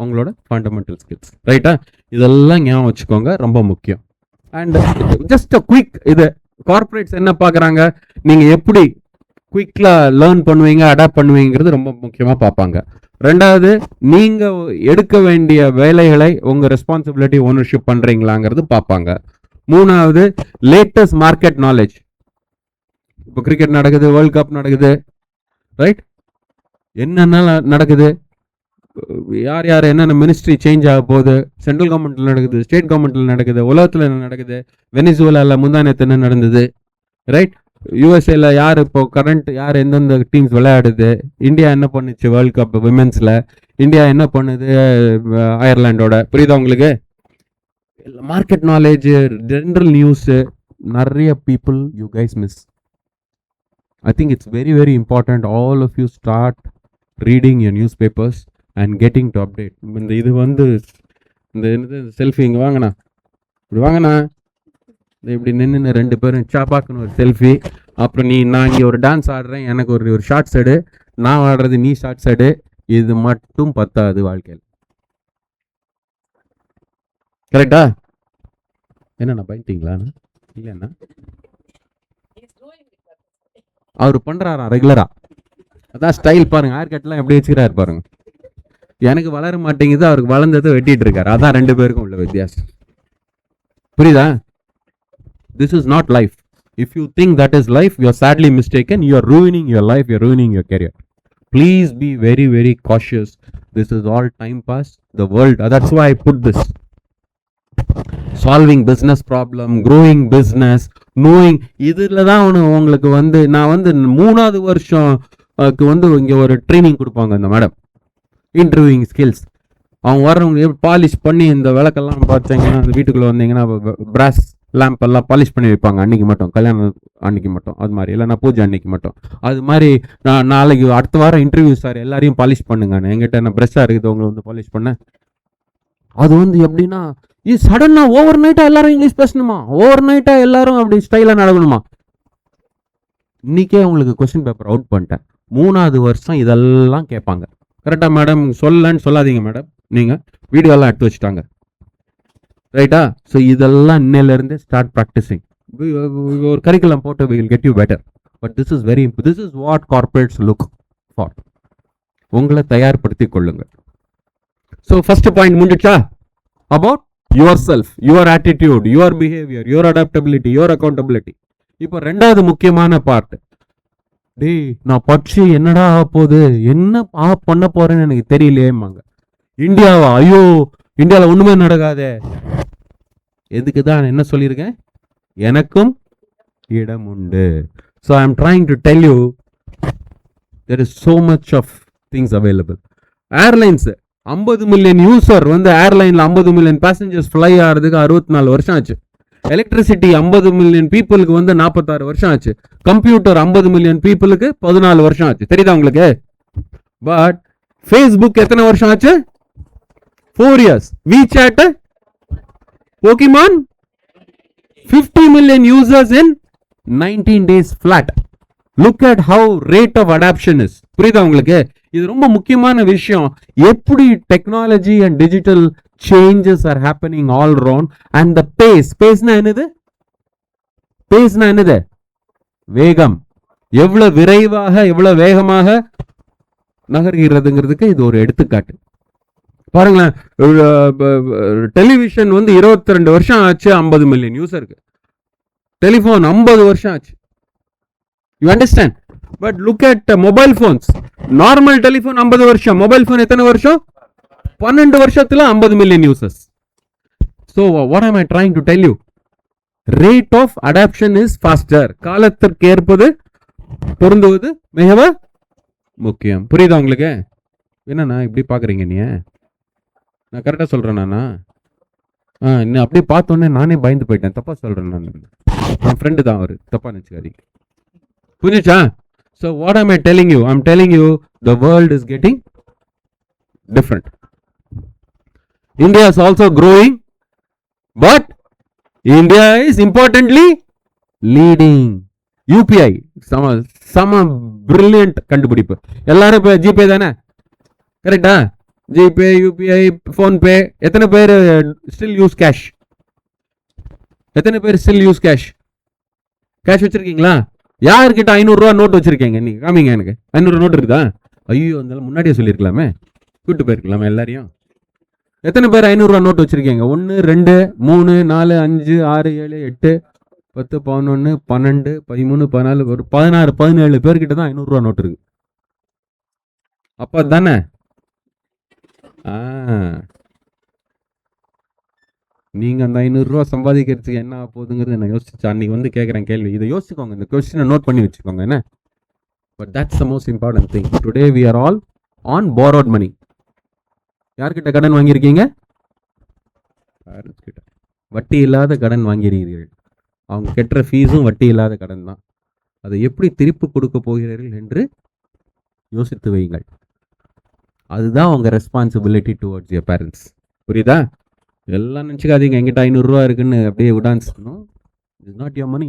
Speaker 4: உங்களோட ஃபண்டமெண்டல் ஸ்கில்ஸ். ரைட்டா? இதெல்லாம் ஞாபகம் வச்சுக்கோங்க, ரொம்ப முக்கியம். அண்ட் ஜஸ்ட் அ குயிக், இது கார்பரேட்ஸ் என்ன பார்க்குறாங்க, நீங்கள் எப்படி குயிக்காக லேர்ன் பண்ணுவீங்க, அடாப்ட் பண்ணுவீங்கிறது ரொம்ப முக்கியமாக பார்ப்பாங்க. 2வது, நீங்கள் எடுக்க வேண்டிய வேலைகளை உங்கள் ரெஸ்பான்சிபிலிட்டி ஓனர்ஷிப் பண்ணுறீங்களாங்கிறது பார்ப்பாங்க. 3வது, லேட்டஸ்ட் மார்க்கெட் நாலேஜ். இப்போ கிரிக்கெட் நடக்குது, வேர்ல்ட் கப் நடக்குது, ரைட்? என்னென்ன நடக்குது, யார் யார் என்னென்ன மினிஸ்ட்ரி சேஞ்ச் ஆக போகுது, சென்ட்ரல் கவர்மெண்ட்டில் நடக்குது, ஸ்டேட் கவர்மெண்ட்டில் நடக்குது, உலகத்தில் என்ன நடக்குது, வெனிசுவேலாவில் முந்தானத்து என்ன நடந்தது, ரைட்? யூஎஸ்ஏல யார் இப்போ கரண்ட் யார் எந்தெந்த டீம்ஸ் விளையாடுது, இந்தியா என்ன பண்ணுச்சு வேர்ல்ட் கப் விமென்ஸில், இந்தியா என்ன பண்ணுது அயர்லாண்டோட. புரியுதா உங்களுக்கு? மார்க்கெட் நாலேஜ், ஜென்ரல் நியூஸு, நிறைய people you guys miss. I think it's very, very important all of you start reading your newspapers and getting to update. இந்த இது வந்து இந்த செல்ஃபி இங்கே வாங்கண்ணா, இப்படி வாங்கண்ணா, இப்படி நின்று 2 பேரும் சாப்பாக்குன்னு ஒரு செல்ஃபி. அப்புறம் நான் இங்கே ஒரு டான்ஸ் ஆடுறேன், எனக்கு ஒரு ஷார்ட்ஸ் எடு, நான் ஆடுறது நீ ஷார்ட்ஸ் எடு. இது மட்டும் பத்தாது வாழ்க்கையில். கரெக்டா? என்னண்ணா பயந்துட்டீங்களாண்ணா? இல்லைண்ணா, அவர் பண்ணுறாரா ரெகுலரா? அதான் ஸ்டைல் பாருங்க, ஹேர் கட்லாம் எப்படி வச்சுக்கிறாரு பாருங்க. எனக்கு வளர மாட்டேங்குது, அவருக்கு வளர்ந்ததை வெட்டிட்டு இருக்காரு. அதான் 2 பேருக்கும் உள்ள வித்தியாசம். புரியுதா? This is not life. If you think that is life, you are sadly mistaken. You are ruining your life, you are ruining your career. Please be very, very cautious. This is all time pass. The world, that's why I put this. Solving business problem, growing business, knowing. இதில் தான் உங்களுக்கு வந்து நான் வந்து 3வது வருஷம்க்கு வந்து இங்கே ஒரு ட்ரைனிங் கொடுப்பாங்க இந்த மேடம், இன்டர்வியூயிங் ஸ்கில்ஸ். அவங்க வர்றவங்க எப்படி பாலிஷ் பண்ணி இந்த விளக்கெல்லாம் பார்த்தீங்கன்னா அந்த வீட்டுக்குள்ளே வந்தீங்கன்னா பிராஸ் லேம்ப் எல்லாம் பாலிஷ் பண்ணி வைப்பாங்க அன்றைக்கி மட்டும், கல்யாணம் அன்றைக்கி மட்டும். அது மாதிரி இல்லைனா பூஜை அன்றைக்கி மட்டும். அது மாதிரி நான் நாளைக்கு அடுத்த வாரம் இன்டர்வியூ சார் எல்லாரையும் பாலிஷ் பண்ணுங்கன்னு எங்கிட்ட என்ன ப்ரெஷ்ஷாக இருக்குது உங்களை வந்து பாலிஷ் பண்ண. அது வந்து எப்படின்னா இது சடனாக ஓவர் நைட்டாக எல்லாரும் இங்கிலீஷ் பேசணுமா, ஓவர் நைட்டாக எல்லாரும் அப்படி ஸ்டைலாக நடக்கணுமா. இன்றைக்கே உங்களுக்கு கொஸ்டின் பேப்பர் அவுட் பண்ணிட்டேன். 3வது வருஷம் இதெல்லாம் கேட்பாங்க. கரெக்டாக மேடம்? சொல்லன்னு சொல்லாதீங்க மேடம், நீங்கள் வீடியோலாம் எடுத்து வச்சுட்டாங்க. ரைட்டா? ஸோ இதெல்லாம் இன்னிலேருந்து ஸ்டார்ட் ப்ராக்டிஸிங். ஒரு கரிக்குலம் போட்டு we will get you better. But this is what corporates look for. உங்களை தயார்படுத்தி கொள்ளுங்கள். ஸோ ஃபர்ஸ்ட் பாயிண்ட் முடிச்சா about yourself, your attitude, your behavior, your adaptability, your accountability. இப்போ 2வது முக்கியமான பார்ட். டேய் நான் படிச்சு என்னடா போகுது, என்ன பண்ண போறேன்னு எனக்கு தெரியலையேம்மாங்க. இந்தியாவா? ஐயோ இந்தியாவில் ஒன்றுமே நடக்காதே. எதுக்கு தான் என்ன சொல்லியிருக்கேன், எனக்கும் இடம் உண்டு. So I am trying to tell you there is so much of things available. Airlines 50 million user வந்து ஏர்லைனில் 50 மில்லியன் பேசஞ்சர்ஸ் ஃப்ளை ஆகிறதுக்கு 64 வருஷம் ஆச்சு. எலக்ட்ரிசிட்டி 50 மில்லியன் பீப்புளுக்கு வந்து 46 வருஷம் ஆச்சு. கம்ப்யூட்டர் 50 மில்லியன் பீப்புளுக்கு 14 வருஷம் ஆச்சு. தெரியுதா உங்களுக்கு? பட் ஃபேஸ்புக் எத்தனை வருஷம் ஆச்சு? 4 years. WeChat, Pokemon, 50 million users in 19 days flat. Look at how rate of adoption is. புரியுதா உங்களுக்கு? இது ரொம்ப முக்கியமான விஷயம். எப்படி technology and digital changes are happening all around and the பேஸ்னா என்னது? பேஸ்னா என்னது? வேகம். எவ்வளவு விரைவாக எவ்வளவு வேகமாக நகர்கிறதுங்கிறதுக்கு இது ஒரு எடுத்துக்காட்டு. பாருங்களேன், டெலிவிஷன் வந்து 22 வருஷம் ஆச்சு, 50 மில்லியன் யூசருக்கு. டெலிஃபோன் 50 வருஷம் ஆச்சு. You understand? But look at mobile phones. Normal telephone 50 வருஷம், மொபைல் ஃபோன் எத்தனை வருஷம்? 12 வருஷத்துல 50 million users. So what am I trying to tell you? Rate of adoption is faster. காலத்திற்கு ஏற்பது பொருந்துவது மிக முக்கியம். புரியுதா உங்களுக்கு? என்னண்ணா இப்படி பார்க்குறீங்க? நீ நான் கரெக்டாக சொல்கிறேன் நானா? இன்னும் அப்படியே பார்த்தோன்னே நானே பயந்து போயிட்டேன். தப்பாக சொல்கிறேன் நான். என் ஃப்ரெண்டு தான் அவர், தப்பாக நினச்சிக்காதீங்க. புரிஞ்சுச்சா? So what am I telling you? I'm telling you the world is getting different. India is also growing, but India is importantly leading. UPI சம பிரில்லியன்ட் கண்டுபிடிப்பு. எல்லாரும் இப்போ ஜிபே தானே? கரெக்டா? GPay, UPI, PhonePe. எத்தனை பேர் ஸ்டில் யூஸ் கேஷ்? எத்தனை பேர் ஸ்டில் யூஸ் கேஷ்? கேஷ் வச்சிருக்கீங்களா? யார்கிட்ட 500 ரூபா நோட் வச்சிருக்கீங்க? நீங்க காமிங்க எனக்கு. 500 நோட் இருக்குதா? ஐயோ, அதனால முன்னாடியே சொல்லியிருக்கலாமே, கூட்டு போயிருக்கலாமே எல்லாரையும். எத்தனை பேர் 500 ரூபா நோட் வச்சிருக்கீங்க? 1 2 3 4 5 6 7 8 10 11 12 13 14 ஒரு 16 17 பேர்கிட்ட தான் 500 ரூபா நோட் இருக்கு. அப்ப தானே நீங்க அந்த 500 ரூபா சம்பாதிக்கிறதுக்கு என்ன போகுதுங்கிறது நான் யோசிச்சு அன்னைக்கு வந்து கேட்குறேன் கேள்வி. இதை யோசிச்சுக்கோங்க, இந்த கொஸ்டினை நோட் பண்ணி வச்சுக்கோங்க. என்ன? But that's the most important thing. Today we are all on borrowed money. யார்கிட்ட கடன் வாங்கியிருக்கீங்க? பேரண்ட்ஸ் கிட்ட. வட்டி இல்லாத கடன் வாங்கியிருக்கிறீர்கள். அவங்க கட்டுற ஃபீஸும் வட்டி இல்லாத கடன் தான். அதை எப்படி திருப்பி கொடுக்க போகிறீர்கள் என்று யோசித்து வையுங்கள். அதுதான் உங்கள் ரெஸ்பான்சிபிலிட்டி டுவர்ட்ஸ் யுவர் பேரண்ட்ஸ். புரியுதா? எல்லாம் நினச்சிக்காதீங்க எங்கிட்ட 500 ரூபா இருக்குன்னு அப்படியே விடான்ஸ்ணும். It's not your money.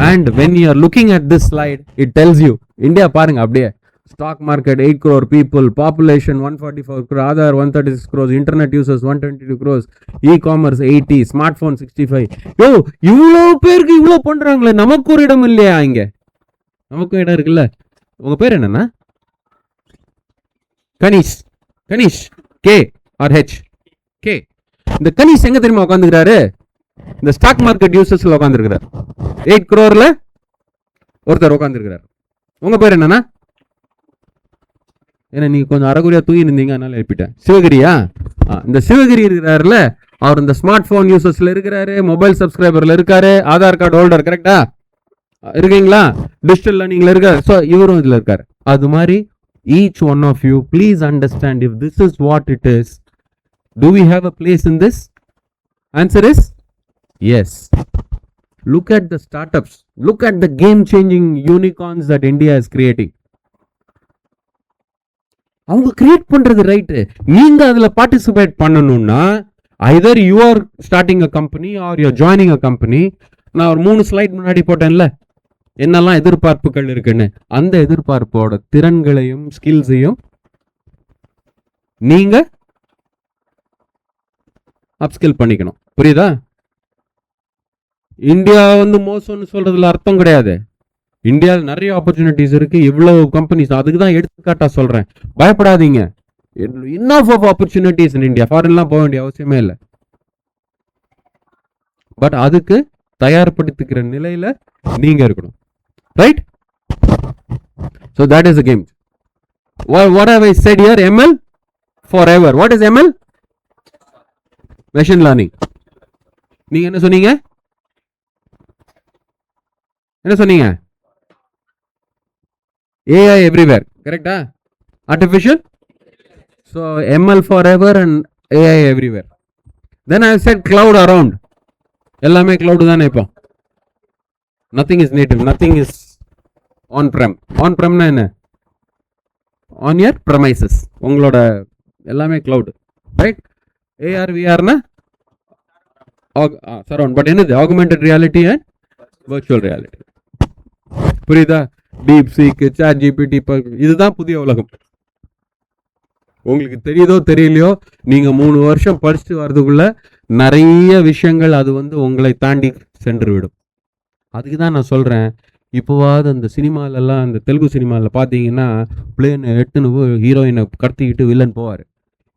Speaker 4: And when you are looking at this slide it tells you, India பாருங்க அப்படியே, stock market 8 crore people, population 144 crore, Aadhaar 136 crores, internet users 122 crores, e-commerce 80, smart phone 65. யோ இவ்வளோ பேருக்கு இவ்வளோ பண்ணுறாங்களே, நமக்கு ஒரு இடம் இல்லையா? இங்கே நமக்கும் இடம் இருக்குல்ல. உங்கள் பேர் என்னன்னா? Ganish. Ganish K R H? Okay. இந்த கணீஷ் எங்க தெரியுமா உட்காந்துக்கிறாரு? இந்த ஸ்டாக் மார்க்கெட் யூசர்ஸ்ல உட்காந்துருக்கிறார். 8 crore ஒருத்தர் உட்காந்துருக்கிறார். உங்க பேர் என்னன்னா? ஏன்னா நீங்க கொஞ்சம் அறகுறையா தூங்கி இருந்தீங்க, அதனால எழுப்பிட்டேன். சிவகிரியா? இந்த சிவகிரி இருக்கிறாருல, அவர் இந்த ஸ்மார்ட் போன் யூசர்ஸ்ல இருக்கிறாரு, மொபைல் சப்ஸ்கிரைபர்ல இருக்காரு, ஆதார் கார்டு ஹோல்டர். கரெக்டா இருக்கீங்களா? டிஜிட்டல் லேர்னிங்ல இருக்காரு. ஸோ இவரும் இதுல இருக்காரு. அது மாதிரி each one of you, please understand, if this is what it is, do we have a place in this? Answer is yes. Look at the startups, look at the game changing unicorns that India is creating. அவங்க create பண்றது right, நீங்க அதுல participate பண்ணணும்னா either you are starting a company or you are joining a company. நான் ஒரு 3 slide முன்னாடி போட்டேன்ல என்னெல்லாம் எதிர்பார்ப்புகள் இருக்குன்னு, அந்த எதிர்பார்ப்போட திறன்களையும் ஸ்கில்ஸையும் நீங்க அப்ஸ்கில் பண்ணிக்கணும். புரியுதா? இந்தியா வந்து மோசம்னு சொல்றதுல அர்த்தம் கிடையாது. இந்தியாவில் நிறைய ஆப்பர்ச்சுனிட்டிஸ் இருக்கு, இவ்வளவு கம்பெனிஸ். அதுக்கு தான் எடுத்துக்காட்டா சொல்றேன். பயப்படாதீங்க. enough of opportunities in India. ஃபாரின்லாம் போக வேண்டிய அவசியமே இல்லை. பட் அதுக்கு தயார்படுத்திக்கிற நிலையில நீங்க இருக்கணும். Right? So that is the game. What have I said here? ML forever. What is ML? Machine learning. நீங்க என்ன சொன்னீங்க? என்ன சொன்னீங்க? AI everywhere. கரெக்டா? Artificial? So ML forever and AI everywhere. Then I said cloud around. எல்லாமே cloud தானே இப்போ. Nothing is native, nothing is on-prem. On-prem னா என்ன? On your premises. உங்களோட எல்லாமே cloud. Right? AR, VR னா surround. But என்னது? Augmented reality and virtual reality. புரியுதா? டீப் சீக், சாட் ஜிபிடி, இதுதான் புதிய உலகம். உங்களுக்கு தெரியுதோ தெரியலையோ, நீங்க 3 வருஷம் படிச்சுட்டு வர்றதுக்குள்ள நிறைய விஷயங்கள் அது வந்து உங்களை தாண்டி சென்று விடும். அதுக்கு தான் நான் சொல்றேன், இப்போவாது அந்த சினிமாலெல்லாம், அந்த தெலுங்கு சினிமாவில் பார்த்தீங்கன்னா பிளேன் எட்டுன்னு ஹீரோயினை கடத்திக்கிட்டு வில்லன் போவார்.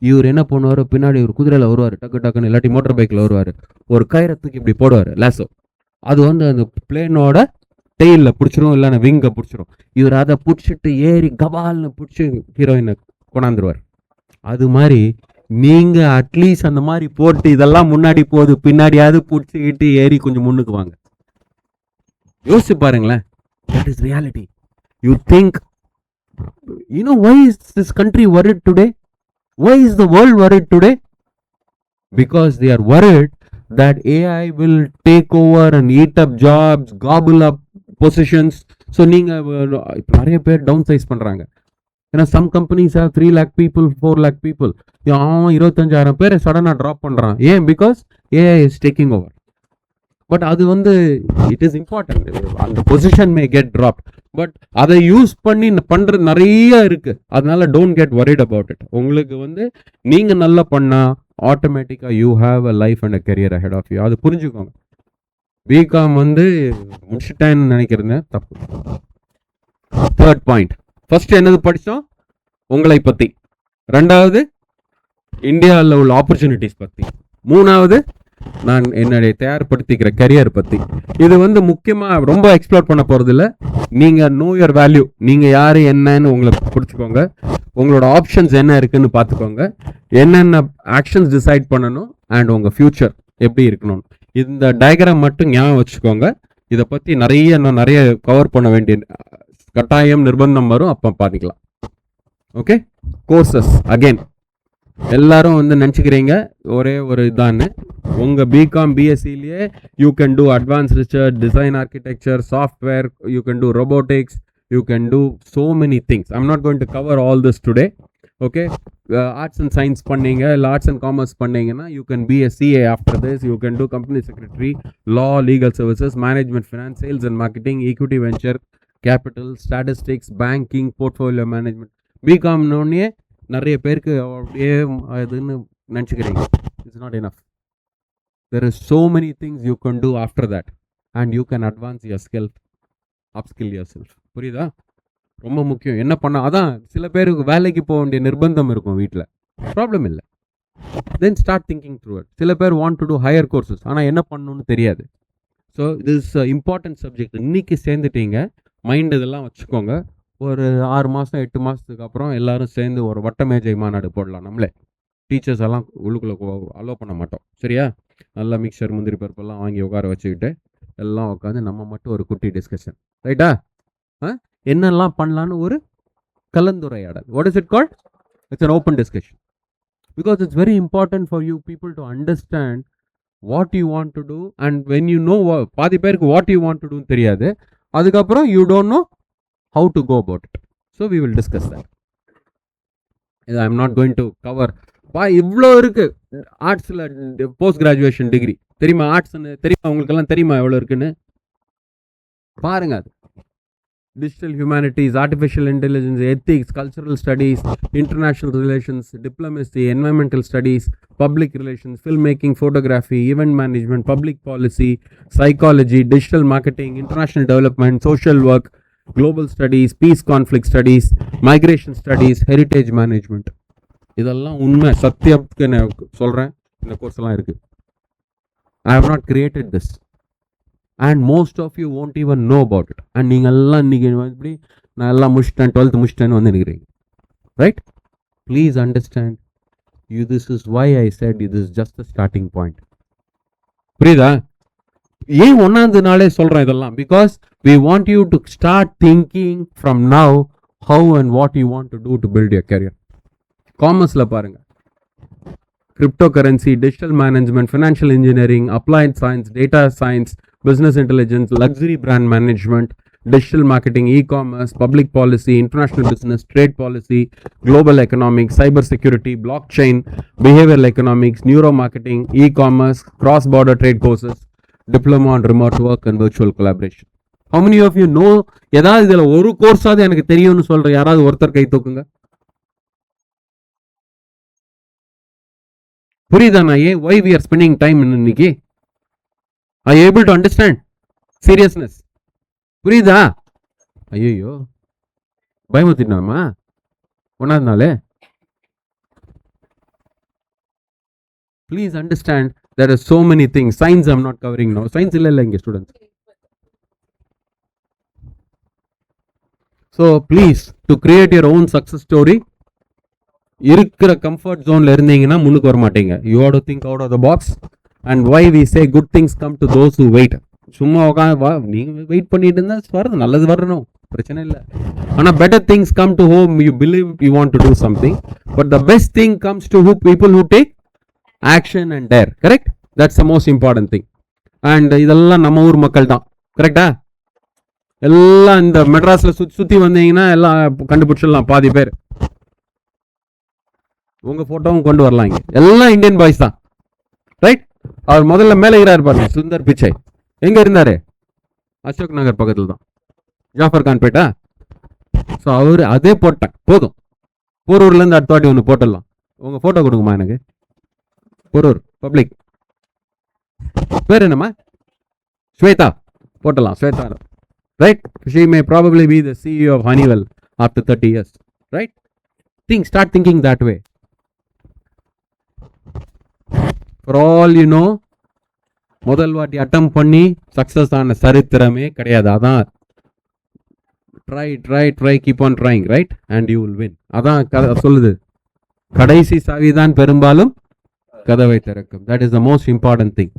Speaker 4: இவர் என்ன பண்ணுவார், பின்னாடி ஒரு குதிரையில் வருவார், டக்கு டக்குன்னு, இல்லாட்டி மோட்டர் பைக்கில் வருவார், ஒரு கயிறத்துக்கு இப்படி போடுவார் லேசோ. அது வந்து அந்த பிளேனோட டெயிலில் பிடிச்சிரும், இல்லைன்னா விங்கை பிடிச்சிரும். இவர் அதை பிடிச்சிட்டு ஏறி கபால்னு பிடிச்சி ஹீரோயினை கொண்டாந்துருவார். அது மாதிரி நீங்கள் அட்லீஸ்ட் அந்த மாதிரி போட்டு, இதெல்லாம் முன்னாடி போகுது, பின்னாடியாவது பிடிச்சிக்கிட்டு ஏறி கொஞ்சம் முன்னுக்கு வாங்க. யோசிச்சு பாருங்களேன். That is reality. You think, you know, why is this country worried today? Why is the world worried today? Because they are worried that AI will take over and eat up jobs, gobble up positions. So நீங்க நிறைய பேர் down size பண்றாங்க. ஏன்னா some companies have 3 lakh people, 4 lakh people. அவன் 25,000 பேரை சடனாக drop பண்ணுறான். ஏன்? Because AI is taking over. But அது வந்து இட் இஸ் இம்பார்ட்டன்ட். அந்த position may get dropped, but அதை யூஸ் பண்ணி பண்ணுறது நிறைய இருக்குது. அதனால don't get worried about it. உங்களுக்கு வந்து நீங்கள் நல்லா பண்ணால் ஆட்டோமேட்டிக்காக you have a life and a career ahead of you. அது புரிஞ்சுக்கோங்க. பிகாம் வந்து முடிச்சுட்டேன்னு நினைக்கிறேன், தப்பு. Third point. ஃபர்ஸ்ட் என்னது படித்தோம்? உங்களை பற்றி. ரெண்டாவது இந்தியாவில் உள்ள ஆப்பர்ச்சுனிட்டிஸ் பற்றி. மூணாவது நான் என்னுடைய தயார்படுத்திக்கிற கரியர் பற்றி. இது வந்து முக்கியமாக ரொம்ப எக்ஸ்ப்ளோர் பண்ண போகிறதில்ல. நீங்கள் நோ யுவர் வேல்யூ. நீங்கள் யார் என்னன்னு உங்களை பிடிச்சிக்கோங்க. உங்களோட ஆப்ஷன்ஸ் என்ன இருக்குன்னு பார்த்துக்கோங்க. என்னென்ன ஆக்ஷன்ஸ் டிசைட் பண்ணணும் அண்ட் உங்கள் ஃப்யூச்சர் எப்படி இருக்கணும். இந்த டயக்ராம் மட்டும் ஞாபகம் வச்சுக்கோங்க. இதை பற்றி நிறைய கவர் பண்ண வேண்டிய கட்டாயம் நிர்பந்தம் வரும், அப்போ பார்த்துக்கலாம். ஓகே. கோர்சஸ் அகெயின் எல்லாரும் வந்து நினச்சிக்கிறீங்க ஒரே ஒரு இதான்னு. உங்கள் பிகாம் பிஎஸ்சிலேயே you can do advance research, design architecture, software, you can do robotics, you can do so many things. I'm not going to cover all this today. Okay, arts and science பண்ணீங்க இல்லை arts and commerce பண்ணீங்கன்னா you can be a CA after this. You can do company secretary, law, legal services, management, finance, sales and marketing, equity, venture capital, statistics, banking, portfolio management. BCom நோன்னே நிறைய பேருக்கு அப்படியே அதுன்னு நினச்சிக்கிறீங்க. It's not enough. There is so many things you can do after that and you can advance your skill, upskill yourself. புரியுதா? ரொம்ப முக்கியம். என்ன பண்ண அதான் சில பேருக்கு வேலைக்கு போக வேண்டிய நிர்பந்தம் இருக்கும் வீட்டில், ப்ராப்ளம் இல்லை. Then start thinking through it. சில பேர் want to do higher courses, ஆனால் என்ன பண்ணணும்னு தெரியாது. So this important subject. இன்றைக்கி சேர்ந்துட்டீங்க, மைண்ட் இதெல்லாம் வச்சுக்கோங்க. ஒரு 6 மாதம் 8 மாதத்துக்கு அப்புறம் எல்லோரும் சேர்ந்து ஒரு வட்டமேஜை மாநாடு போடலாம். நம்மளே டீச்சர்ஸ் எல்லாம் உள்ளுக்குள்ளே அலோவ் பண்ண மாட்டோம். சரியா? நல்லா மிக்சர் முந்திரி பருப்பெல்லாம் வாங்கி உட்கார வச்சுக்கிட்டு எல்லாம் உட்காந்து நம்ம மட்டும் ஒரு குட்டி டிஸ்கஷன். ரைட்டா? என்னெல்லாம் பண்ணலான்னு ஒரு கலந்துரையாடல். What is it called? It's an open discussion because it's very important for you people to understand what you want to do, and when you know பாதி பேருக்கு what you want to do தெரியாது, அதுக்கப்புறம் you don't know how to go about it. So we will discuss that. I'm not going to cover. இவ்வளோ இருக்கு ஆர்ட்ஸில் post graduation degree. தெரியுமா ஆர்ட்ஸ்ன்னு? தெரியுமா உங்களுக்கெல்லாம்? தெரியுமா எவ்வளோ இருக்குன்னு? பாருங்க. அது digital humanities, artificial intelligence, ethics, cultural studies, international relations, diplomacy, environmental studies, public relations, filmmaking, photography, event management, public policy, psychology, digital marketing, international development, social work, global studies, peace conflict studies, migration studies, heritage management. இதெல்லாம் உண்மை, சத்தியத்துக்கு நான் சொல்கிறேன். இந்த கோர்ஸ்லாம் இருக்குது. I have not created this. And most of you won't even know about it. And நீங்கள் எல்லாம் இன்றைக்கி இப்படி நான் எல்லாம் முடிச்சிட்டேன், 12th முடிச்சிட்டேன்னு வந்து நிற்கிறீங்க. Right? Please understand you. This is why I said இது is just the starting point. புரியுதா? ஏன் 1வது நாளே சொல்கிறேன் இதெல்லாம்? Because we want you to start thinking from now how and what you want to do to build your career. காமர்ஸில் பாருங்கள், cryptocurrency, digital management, financial engineering, applied science, data science, business intelligence, luxury brand management, digital marketing, e-commerce, public policy, international business, trade policy, global economics, cyber security, blockchain, behavioral economics, neuromarketing, e-commerce, cross-border trade courses, diploma on remote work and virtual collaboration. How many of you know ஏதாவது இதில் ஒரு கோர்ஸாவது எனக்கு தெரியும்னு சொல்கிற யாராவது ஒருத்தர் கை தூக்குங்க. புரியுதா? நான் ஏன் why we are spending time இன்னைக்கு? Are you able to understand seriousness? புரியுதா? ஐயோ பயமுத்தினாமா 1வது நாளே. Please understand there are so many things. Science I'm not covering now. Science இல்லை இங்கே students. So please, to create your own success story, இருக்கிற comfort ஜோனில் இருந்தீங்கன்னா முன்னுக்கு வர மாட்டீங்க. You have to think out of the box. And why we say good things come to those who wait. சும்மா உட்காந்து நீங்கள் வெயிட் பண்ணிட்டு இருந்தால் வருது, நல்லது வரணும், பிரச்சனை இல்லை. ஆனால் better things come to home you believe you want to do something. But the best thing comes to who people who take action and dare. Correct? That's the most important thing. And இதெல்லாம் நம்ம ஊர் மக்கள் தான். கரெக்டா? எல்லாம் இந்த மெட்ராஸில் சுற்றி வந்தீங்கன்னா எல்லாம் கண்டுபிடிச்சிடலாம். பாதி பேர் உங்கள் ஃபோட்டோவும் கொண்டு வரலாம். இங்கே எல்லாம் இந்தியன் பாய்ஸ் தான். ரைட்? அவர் முதல்ல மேலே இருக்கிறார் பாருங்க, சுந்தர் பிச்சை. எங்கே இருந்தார்? அசோக் நகர் பக்கத்தில் தான், ஜாஃபர் கான் பேட்டா. ஸோ அவர் அதே போட்டேன். போதும், போரூர்லேருந்து அடுத்த வாட்டி ஒன்று போட்டுடலாம். உங்கள் ஃபோட்டோ கொடுக்குமா எனக்கு? போரூர் பப்ளிக் பேர் என்னம்மா? ஸ்வேதா. போட்டலாம் Shweta. Right? She may probably be the CEO of Honeywell after 30 years. Right? Start thinking that way. For all you know, முதல் வாட்டி அட்டம் பண்ணி சக்ஸஸ் ஆன சரித்திரமே கிடையாது. அதான் try keep on trying, right? And you will win. அதான் சொல்லுது, கடைசி சாவிதான் பெரும்பாலும் கதவை திறக்கும். That is the most important thing.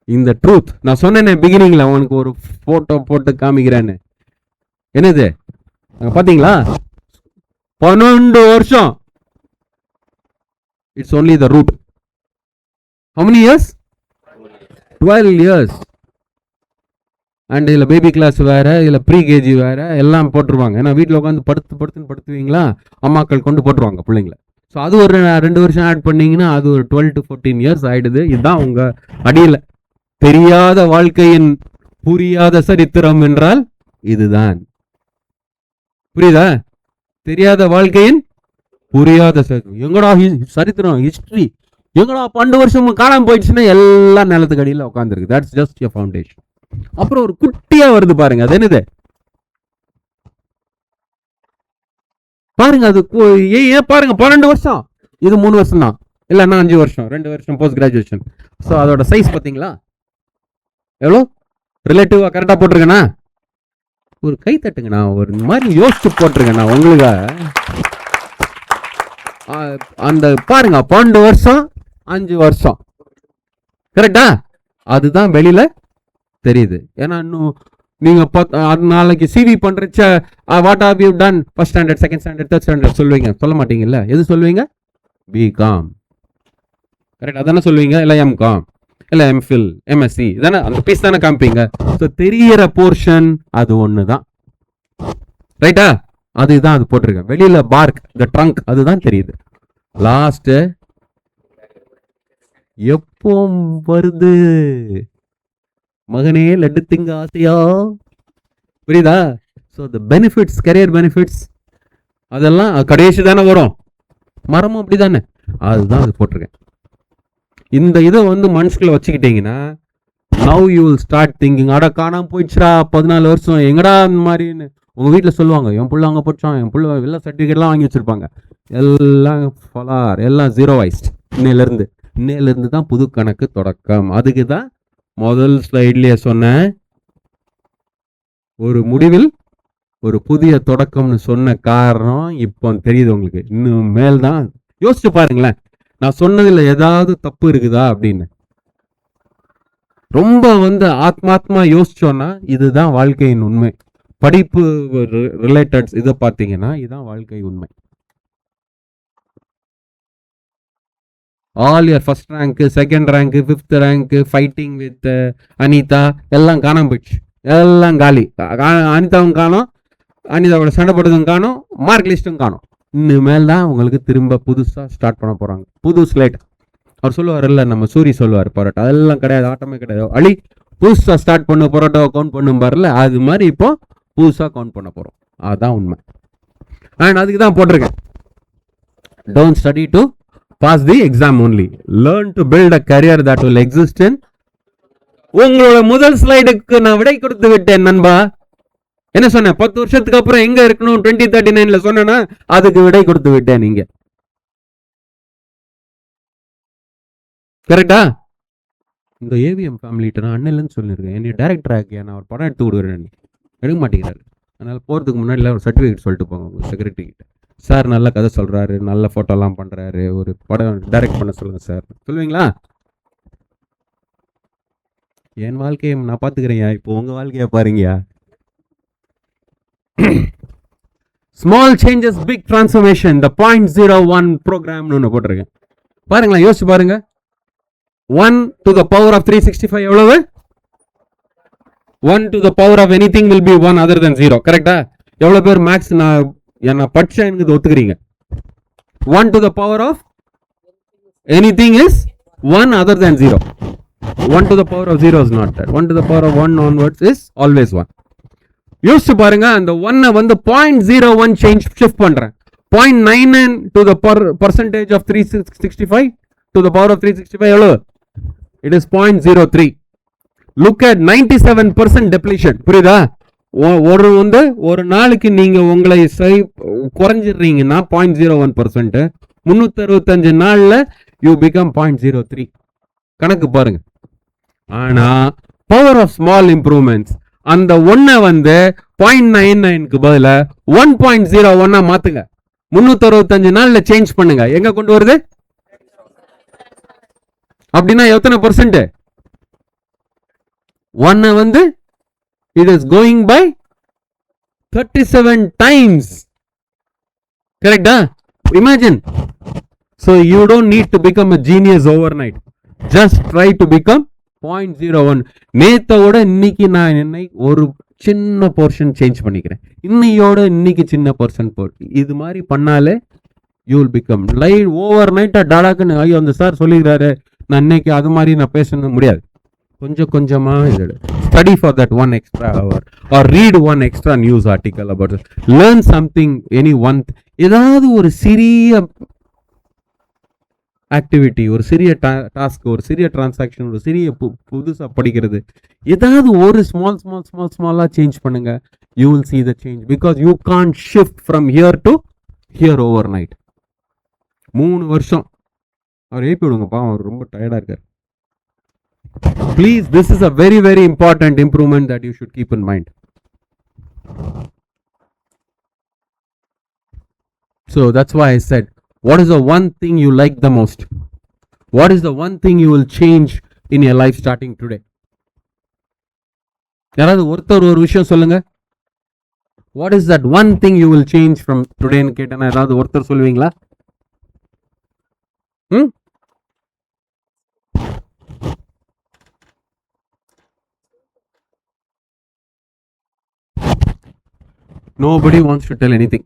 Speaker 4: இந்த ட்ரூத் நான் சொன்னேனே பிகினிங்ல, அவனுக்கு ஒரு போட்டோ போட்டு காமிக்கிறேன்னு. என்னது பார்த்தீங்களா? 12 வருஷம் It's only the root. How many years? 12 years. And இதில் பேபி கிளாஸ் வேறு, இதில் ப்ரீ கேஜி வேறு எல்லாம் போட்டுருவாங்க. ஏன்னா வீட்டில் உட்காந்து படுத்துவீங்களா, அம்மாக்கள் கொண்டு போட்டுருவாங்க பிள்ளைங்கள. ஸோ அது ஒரு 2 வருஷம் ஆட் பண்ணிங்கன்னா அது ஒரு 12 to 14 years ஆகிடுது. இதுதான் உங்கள் அடியில் தெரியாத வாழ்க்கையின் புரியாத சரித்திரம் என்றால் இதுதான். புரியுதா? தெரியாத வாழ்க்கையின் புரியாத சரித்திரம். எங்கடா சரித்திரம், ஹிஸ்ட்ரி எங்கடா 12 வருஷம் காணாமல் போயிடுச்சுன்னா எல்லாம் நிலத்துக்கு அடியில் உட்காந்துருக்கு. That's just your foundation. அப்புறம் ஒரு குட்டியா வருது பாருங்க, அது என்னது பாருங்க, அது ஏன் பாருங்க 12 வருஷம், இது 3 வருஷம் தான், இல்லைன்னா 5 வருஷம், 2 வருஷம் போஸ்ட் கிராஜுவேஷன். ஸோ அதோட சைஸ் பார்த்தீங்களா எவ்வளோ ரிலேட்டிவா கரெக்டாக போட்டிருக்கேண்ணா? ஒரு கை தட்டுங்கண்ணா, ஒரு மாதிரி யோசிச்சு போட்டிருக்கேண்ணா உங்களுக்கு. அந்த பாருங்க 12 வருஷம் 5 வருஷம் கரெக்டா? அதுதான் வெளியில தெரியுது. ஏன்னா இன்னும் நீங்க நாளைக்கு சிவி பண்றச்ச what have you done first standard, second standard, third standard சொல்லுவீங்க, சொல்ல மாட்டீங்கல்ல? எது சொல்லுவீங்க? பிகாம். கரெக்ட், அதானே சொல்லுவீங்க. இல்லை எம்காம், இல்லை எம்ஃபில், எம்எஸ்சி, தானே அந்த பீஸ் தானே காமிப்பீங்க. ஸோ தெரியிற போர்ஷன் அது ஒன்று தான். ரைட்டா? அதுதான் அது போட்டிருக்கேன். வெளியில பார்க், த ட்ரங்க், அதுதான் தெரியுது. லாஸ்ட் எப்போ வருது மகனே லட்டு திங்க ஆசையா? புரியுதா? So the benefits, career benefits அதெல்லாம் கடைசி தானே வரும். மரமும் அப்படி தானே, அதுதான் அது போட்டிருக்கேன். இந்த இதை மனசுக்குள்ள வச்சுக்கிட்டீங்கன்னா now you will start thinking, அட காணாம போயிடுச்சுடா 14 வருஷம் எங்கடா அந்த மாதிரின்னு. உங்கள் வீட்டில் சொல்லுவாங்க, என் பிள்ளை அங்கே படித்தான், என் பிள்ளை எல்லா சர்டிஃபிகேட்லாம் வாங்கி வச்சுருப்பாங்க, எல்லாம் ஃபலார், எல்லாம் ஜீரோவைஸ்ட். இன்னையிலேருந்து தான் புது கணக்கு தொடக்கம். அதுக்கு தான் முதல் ஸ்லைட்லேயே சொன்னேன், ஒரு முடிவில் ஒரு புதிய தொடக்கம்னு சொன்ன காரணம் இப்போ தெரியுது உங்களுக்கு. இன்னும் மேல் தான் யோசிச்சு பாருங்களேன், நான் சொன்னதில் ஏதாவது தப்பு இருக்குதா அப்படின்னு. ரொம்ப ஆத்மாத்மா யோசிச்சோன்னா இதுதான் வாழ்க்கையின் உண்மை. படிப்பு ரிலேட்டட்ஸ் இதை பார்த்தீங்கன்னா இதுதான் வாழ்க்கை உண்மை. All your first rank, second rank, 5th rank, fighting with Anitha எல்லாம் காணாம போயிடுச்சு, எல்லாம் காலி. அனிதாவும் காணும், அனிதாவோட சண்டை போட்டதும் காணும், மார்க் லிஸ்ட்டும் காணும். இனிமேல் தான் உங்களுக்கு திரும்ப புதுசாக ஸ்டார்ட் பண்ண போகிறாங்க, புது ஸ்லேட். அவர் சொல்லுவார் இல்லை, நம்ம சூரி சொல்லுவார், பரோட்டா அதெல்லாம் கிடையாது, ஆட்டமே கிடையாது, அழி புதுசாக ஸ்டார்ட் பண்ண பரோட்டாவை கவுண்ட் பண்ணும் பாருல, அது மாதிரி இப்போ புதுசாக கவுண்ட் பண்ண போகிறோம். அதுதான் உண்மை. அண்ட் அதுக்கு தான் போட்டிருக்கேன், don't study to pass the exam only, learn to build a career that will exist in. உங்களோட முதல் ஸ்லைடுக்கு நான் விடை கொடுத்து விட்டேன் நண்பா. என்ன சொன்னேன்? 10 வருஷத்துக்கு அப்புறம் எங்க இருக்கணும் 2039ல சொன்னா அதுக்கு விடை கொடுத்து விட்டேன். நீங்க கரெக்டா? இந்த ஏவிஎம் ஃபேமிலிட்ட நான் அண்ணன்லன்னு சொல்லியிருக்கேன், என்னை டைரக்டர் ஆக்கியா, நான் ஒரு படம் எடுத்து கொடுக்குறேன், எடுக்க மாட்டேங்கிறாரு. அதனால போகிறதுக்கு முன்னாடி ஒரு சர்டிஃபிகேட் சொல்லிட்டு போங்க உங்கள் செக்ரட்டரி கிட்ட. சார் நல்ல கதை சொல்கிறாரு, நல்ல ஃபோட்டோலாம் பண்ணுறாரு, ஒரு படம் டைரக்ட் பண்ண சொல்லுங்கள் சார். சொல்லுவீங்களா? என் வாழ்க்கையை நான் பார்த்துக்கிறேன்யா, இப்போ உங்கள் வாழ்க்கையை பாருங்கயா. ஸ்மால் சேஞ்சஸ் பிக் டிரான்ஸ்ஃபர்மேஷன், த 0.01 ப்ரோக்ராம்னு ஒன்று போட்டிருக்கேன். பாருங்களேன், யோசிச்சு பாருங்க. 1 to the power of 365 எவ்வளவு? 1 to the power of anything will be 1 other than 0. கரெக்டா? எவ்வளோ பேர் மேக்ஸ் நான் படிச்சேன் எனக்கு ஒத்துக்கிறீங்க? 1 to the power of anything is 1 other than 0. 1 to the power of 0 is not that. 1 to the power of 1 onwards is always 1. யோசிச்சு பாருங்க, அந்த 1 0.01 change shift பண்றேன். 0.99 to the percentage of 365 to the power of 365 எவ்வளவு? It is 0.03. Look at 97% depletion. புரியுதா? ஒரு நாளைக்கு நீங்க உங்களை குறைஞ்சிடுறீங்கன்னா 0.01%, 365 நாள்ல யூ பிகம் 0.03. கணக்கு பாருங்க. ஆனா பவர் ஆஃப் ஸ்மால் இம்ப்ரூவ்மெண்ட்ஸ், அந்த 1 0.99க்கு பதில 1.01 மாத்துங்க, 365 நாள்ல சேஞ்ச் பண்ணுங்க. எங்க கொண்டு வருது? அப்படின்னா எத்தனை percent? 1 it is going by 37 times. கரெக்டா? Imagine So you don't need to become a genius overnight. Just try to become 0.01. நேத்தோட இன்னைக்கு நான் என்னை ஒரு சின்ன போர்ஷன் சேஞ்ச் பண்ணிக்கிறேன், இன்னையோட இன்னைக்கு சின்ன போர்ஷன் இது மாதிரி பண்ணாலே you will become light over நைட்டா டாடாக்குன்னு. ஐயோ அந்த சார் சொல்லிக்கிறாரு நான் இன்னைக்கு அது மாதிரி நான் பேசணும் முடியாது. கொஞ்சம் கொஞ்சமா இது study for that one extra hour or read one extra news article about learn something any one. ஏதாவது ஒரு சிறிய ஆக்டிவிட்டி, ஒரு சிறிய டாஸ்க், ஒரு சிறிய டிரான்சாக்ஷன், ஒரு சிறிய புதுசாக படிக்கிறது, ஏதாவது ஒரு ஸ்மாலாக சேஞ்ச் பண்ணுங்க. You will see the change because you can't shift from here to here overnight. 3 வருஷம் அவர் ஏப்பி விடுங்கப்பா, அவர் ரொம்ப டயர்டாக இருக்கார். Please, this is a very very important improvement that you should keep in mind. So that's why I said, what is the one thing you like the most? What is the one thing you will change in your life starting today? யாராவது ஒருத்தர் ஒரு விஷயம் சொல்லுங்க. What is that one thing you will change from today ன்னு கேட்டேன்னா யாராவது ஒருத்தர் சொல்லுவீங்களா? Nobody wants to tell anything.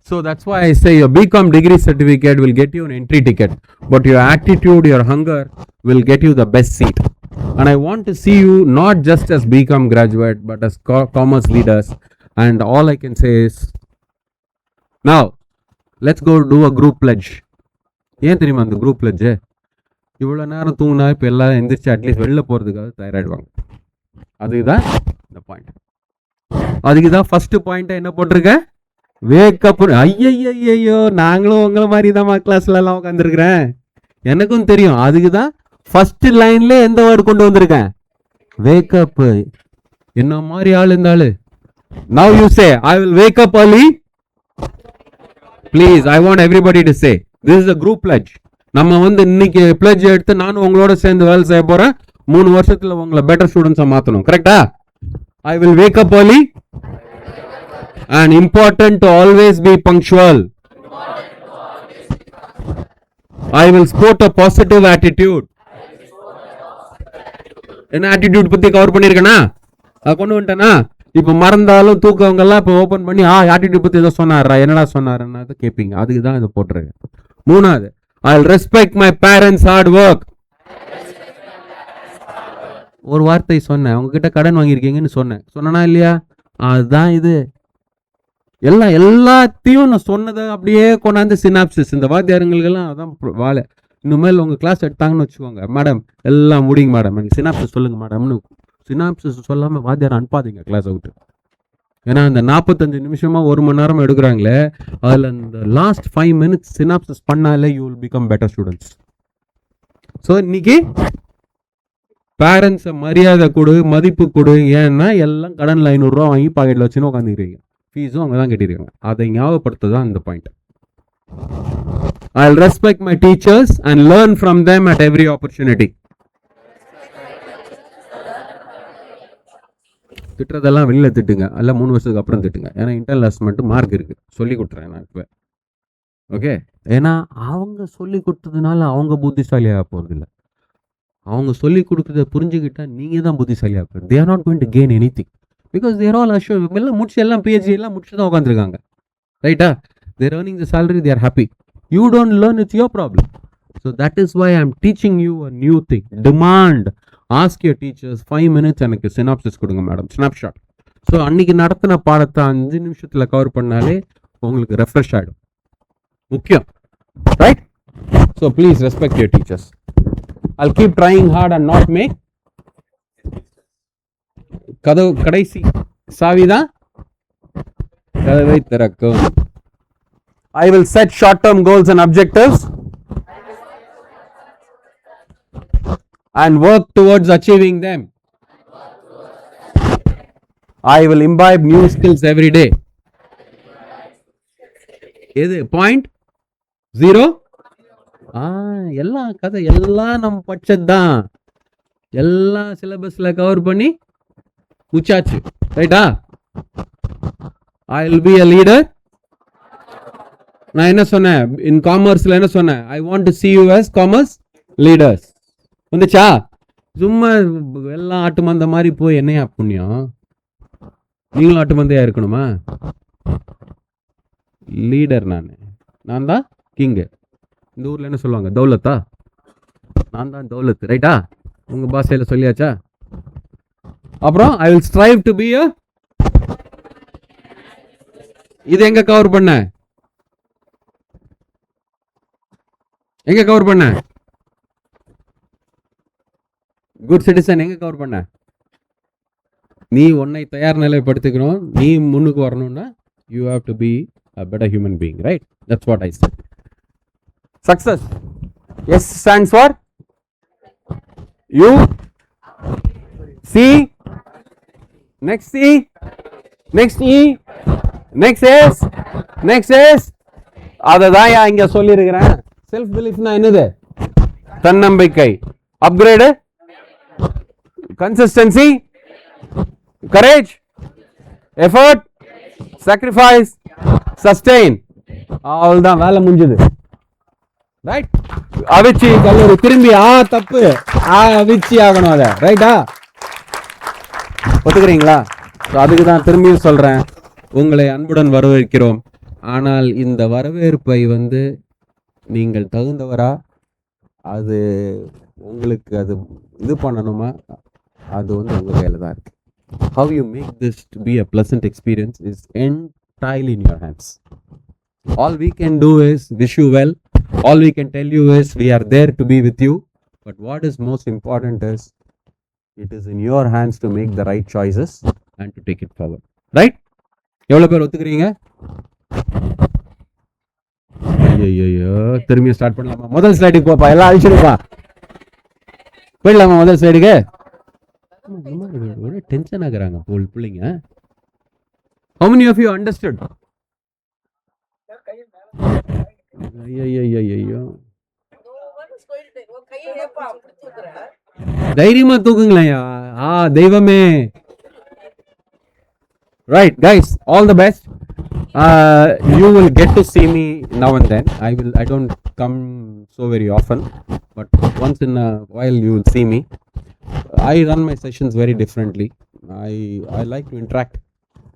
Speaker 4: So that's why I say your BCom degree certificate will get you an entry ticket, but your attitude, your hunger will get you the best seat. And I want to see you not just as BCom graduate, but as commerce leaders. And all I can say is, now let's go do a group pledge. ஏன் தெரியுமா அந்த group fledged? இவ்வளோ நேரம் தூங்கினா இப்போ எல்லாம் எந்திரிச்சு at least வெளில போகிறதுக்காக தயாராகிடுவாங்க. அதுதான் இந்த பாயிண்ட். அதுக்கு தான் ஃபர்ஸ்ட் பாயிண்ட்டை என்ன போட்டிருக்கேன், வேக்கப். ஐயோ நாங்களும் உங்களை மாதிரி தான் கிளாஸ்ல எல்லாம் உட்காந்துருக்கிறேன், எனக்கும் தெரியும். அதுக்கு தான் ஃபர்ஸ்ட் லைன்ல எந்த வேர்டு கொண்டு வந்திருக்கேன், வேக்கப். என்ன மாதிரி ஆள் இந்த ஆளு. Now you say, I will wake up early. Please, I want everybody to say, this is a group pledge. நம்ம இன்னைக்கு பிளட்ஜ் எடுத்து நானும் உங்களோட சேர்ந்து வேலை செய்ய போறேன். 3 வருஷத்துல உங்களை பெட்டர் ஸ்டூடெண்ட்ஸா மாத்தணும். கரெக்டா? I will wake up early and important to always be punctual. I will sport a positive attitude. என்ன ஆட்டிடியூட் பத்தி கவர் பண்ணிருக்கேனா, கொண்டு வந்துட்டேனா? இப்ப மறந்தாலும் தூக்கவங்க எல்லாம் இப்ப ஓபன் பண்ணி ஆட்டிடியூட் பத்தி ஏதோ சொன்னாரா, என்னடா சொன்னாருன்னா கேட்பீங்க. அதுக்கு தான் இதை போட்டுருக்கேன். 3வது, I will respect my parents' hard work. ஒரு வார்த்தை சொன்னேன், உங்ககிட்ட கடன் வாங்கியிருக்கீங்கன்னு சொன்னா இல்லையா? அதுதான் இது. எல்லாத்தையும் நான் சொன்னதை அப்படியே கொண்டாந்து சினாப்சிஸ். இந்த வாத்தியாருங்களுக்கெல்லாம் அதான் வாழை. இனிமேல் உங்கள் கிளாஸ் எடுத்தாங்கன்னு வச்சுக்கோங்க, மேடம் எல்லாம் முடிங்க மேடம், எனக்கு சினாப்சிஸ் சொல்லுங்க மேடம்னு. சினாப்சிஸ் சொல்லாமல் வாத்தியார் அனுப்பாதீங்க கிளாஸ் அவுட்டு. ஏன்னா அந்த 45 நிமிஷமா 1 மணி நேரம் எடுக்கிறாங்களே, அதில் அந்த லாஸ்ட் 5 minutes சினாப்சிஸ் பண்ணாலே you will become better students. So இன்னைக்கு பேரண்ட்ஸை மரியாதை கொடு, மதிப்பு கொடு. ஏன்னா எல்லாம் கடனில் 500 ரூபா வாங்கி பாக்கெட்டில் வச்சுன்னு உட்காந்துக்கிறீங்க, ஃபீஸும் அவங்க தான் கட்டிருக்காங்க. அதை ஞாபகப்படுத்த இந்த point. I'll respect my teachers and learn from them at every opportunity. திட்டுறதெல்லாம் வெளியில திட்டுங்க, அல்ல 3 வருஷத்துக்கு அப்புறம் திட்டுங்க. ஏன்னா இன்டர்னல் அசஸ்மெண்ட் மார்க் இருக்கு, சொல்லி கொடுத்துறேன் நான் இப்போ. ஓகே, ஏன்னா அவங்க சொல்லி கொடுத்ததுனால அவங்க புத்திசாலியாக போகிறது இல்லை. அவங்க சொல்லி கொடுக்குறத புரிஞ்சுக்கிட்டா நீங்கள் தான் புத்திசாலியாக போகிறது. they are not going to gain anything because they are all assured. எல்லாம் முடிச்சு, எல்லாம் PhD எல்லாம் முடிச்சு தான் உட்காந்துருக்காங்க. ரைட்டா? they are earning the salary, they are happy. you don't learn, it's your problem. so that is why I am teaching you a new thing. demand. ask your teachers 5 minutes எனக்கு synopsis கொடுங்க madam, snapshot. So அன்னைக்கு நடத்தின பாடத்தை 5 நிமிஷத்தில் cover பண்ணாலே உங்களுக்கு refresh ஆகிடும். முக்கியம். Right? So please respect your teachers. I'll keep trying hard and not make. கதவு கடைசி சாவிதான் கதவை திறக்கும். I will set short-term goals and objectives and work towards achieving them. I will imbibe new skills every day. எது point 0? எல்லாம் கதை எல்லாம் நம்ம படிச்சதுதான், எல்லாம் சிலபஸ்ல கவர் பண்ணி முச்சாச்சு. ரைட்டா? I will be a leader நான் என்ன சொன்னேன் இன் காமர்ஸ்ல என்ன சொன்னேன்? I want to see you as commerce leaders. வந்துச்சா? சும்மா எல்லாம் ஆட்டு மந்த மாதிரி போய் என்னையா புண்ணியம்? நீங்களும் ஆட்டு மந்தையா இருக்கணுமா? லீடர் நான் தான் கிங்கு. இந்த ஊர்ல என்ன சொல்லுவாங்க? தௌலத்தா? நான் தான் தௌலத், ரைட்டா? உங்க பாஷையில சொல்லியாச்சா? அப்புறம் I will strive to be a இது எங்க கவர் பண்ண? எங்க கவர் பண்ண? குட் சிட்டிசன் எங்க கவர் பண்ண? நீ உன்னை தயார் நிலைப்படுத்திக்கணும். நீ முன்னுக்கு வரணும்னா you have to be a better human being, right? That's what I said. Success. S stands for you. C. Next C. Next E. Next S. Next S. அததான் இங்க சொல்லியிருக்கிறேன். செல்ஃப் பிலீஃப்னா என்னது? தன்னம்பிக்கை. Upgrade, consistency, courage, effort, sacrifice, sustain. அவ்வளவுதான், வேலை முடிஞ்சது. Right? அவிச்சி கல்லூரி திரும்பி தப்பு அவிச்சி ஆகணும் அதை, ரைட்டா? ஒத்துக்கிறீங்களா? அதுக்கு தான் திரும்பியும் சொல்றேன், உங்களை அன்புடன் வரவேற்கிறோம். ஆனால் இந்த வரவேற்பை நீங்கள் தகுந்தவரா, அது உங்களுக்கு அது இது பண்ணணுமா, அது உங்க கையில தான் இருக்கு. How you make this to be a pleasant experience is entirely in your hands. All we can do is wish you well. All we can tell you is we are there to be with you. But what is most important is it is in your hands to make the right choices and to take it forward. Right? எவ்வளவு பேர் ஒத்துக்கிறீங்க? ஐயோ, திரும்பியும் start பண்ணலாமா? முதல் ஸ்லைடுக்கு போப்பா, எல்லாம் அழிச்சிருப்பா. போயிடலாமா முதல் ஸ்லைடுக்கு? டென்ஷன் ஆகுறாங்க பிள்ளைங்க. How many of you understood? ஐயோ, தைரியமா தூக்குங்களேயா. தெய்வமே. Right, guys, all the best. You will get to see me now and then. I don't come so very often, but once in a while you will see me. I run my sessions very differently. I like to interact.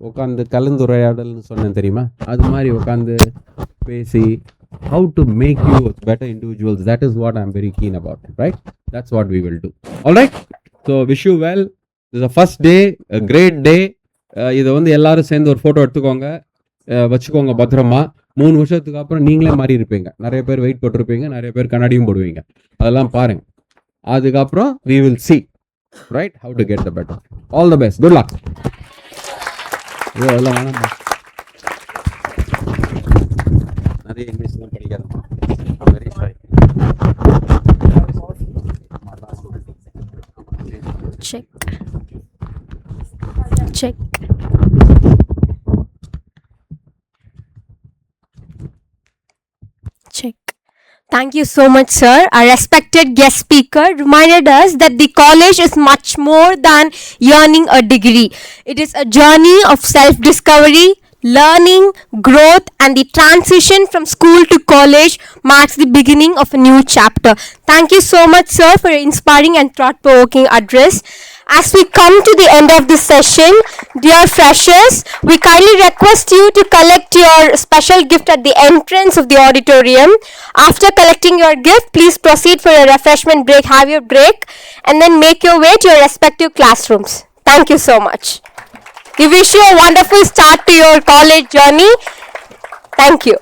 Speaker 4: உட்காந்து கலந்துரையாடல்னு சொன்னேன் தெரியுமா? அது மாதிரி உட்காந்து பேசி how to make you better individuals. That is what I'm very keen about, right? That's what we will do. All right? So wish you well. This is the first day, a great day. இதை எல்லாரும் சேர்ந்து ஒரு photo எடுத்துக்கோங்க, வச்சுக்கோங்க பத்திரமா. 3 வருஷத்துக்கு அப்புறம் நீங்களே மாறி இருப்பீங்க. நிறைய பேர் வெயிட் போட்டிருப்பீங்க, நிறைய பேர் கண்ணாடியும் போடுவீங்க. அதெல்லாம் பாருங்க. அதுக்கப்புறம் we will see, right, how to get the better. All the best. Good luck. எல்லாம் வேணாமா? நிறைய இங்கிலீஷ் தான் படிக்காதமா. Very sorry.
Speaker 1: Check. Thank you so much, sir. Our respected guest speaker reminded us that the college is much more than earning a degree. It is a journey of self-discovery, learning, growth, and the transition from school to college marks the beginning of a new chapter. Thank you so much, sir, for your inspiring and thought-provoking address. As we come to the end of this session, dear freshers, we kindly request you to collect your special gift at the entrance of the auditorium. After collecting your gift, please proceed for your refreshment break, have your break, and then make your way to your respective classrooms. Thank you so much. We wish you a wonderful start to your college journey. Thank you.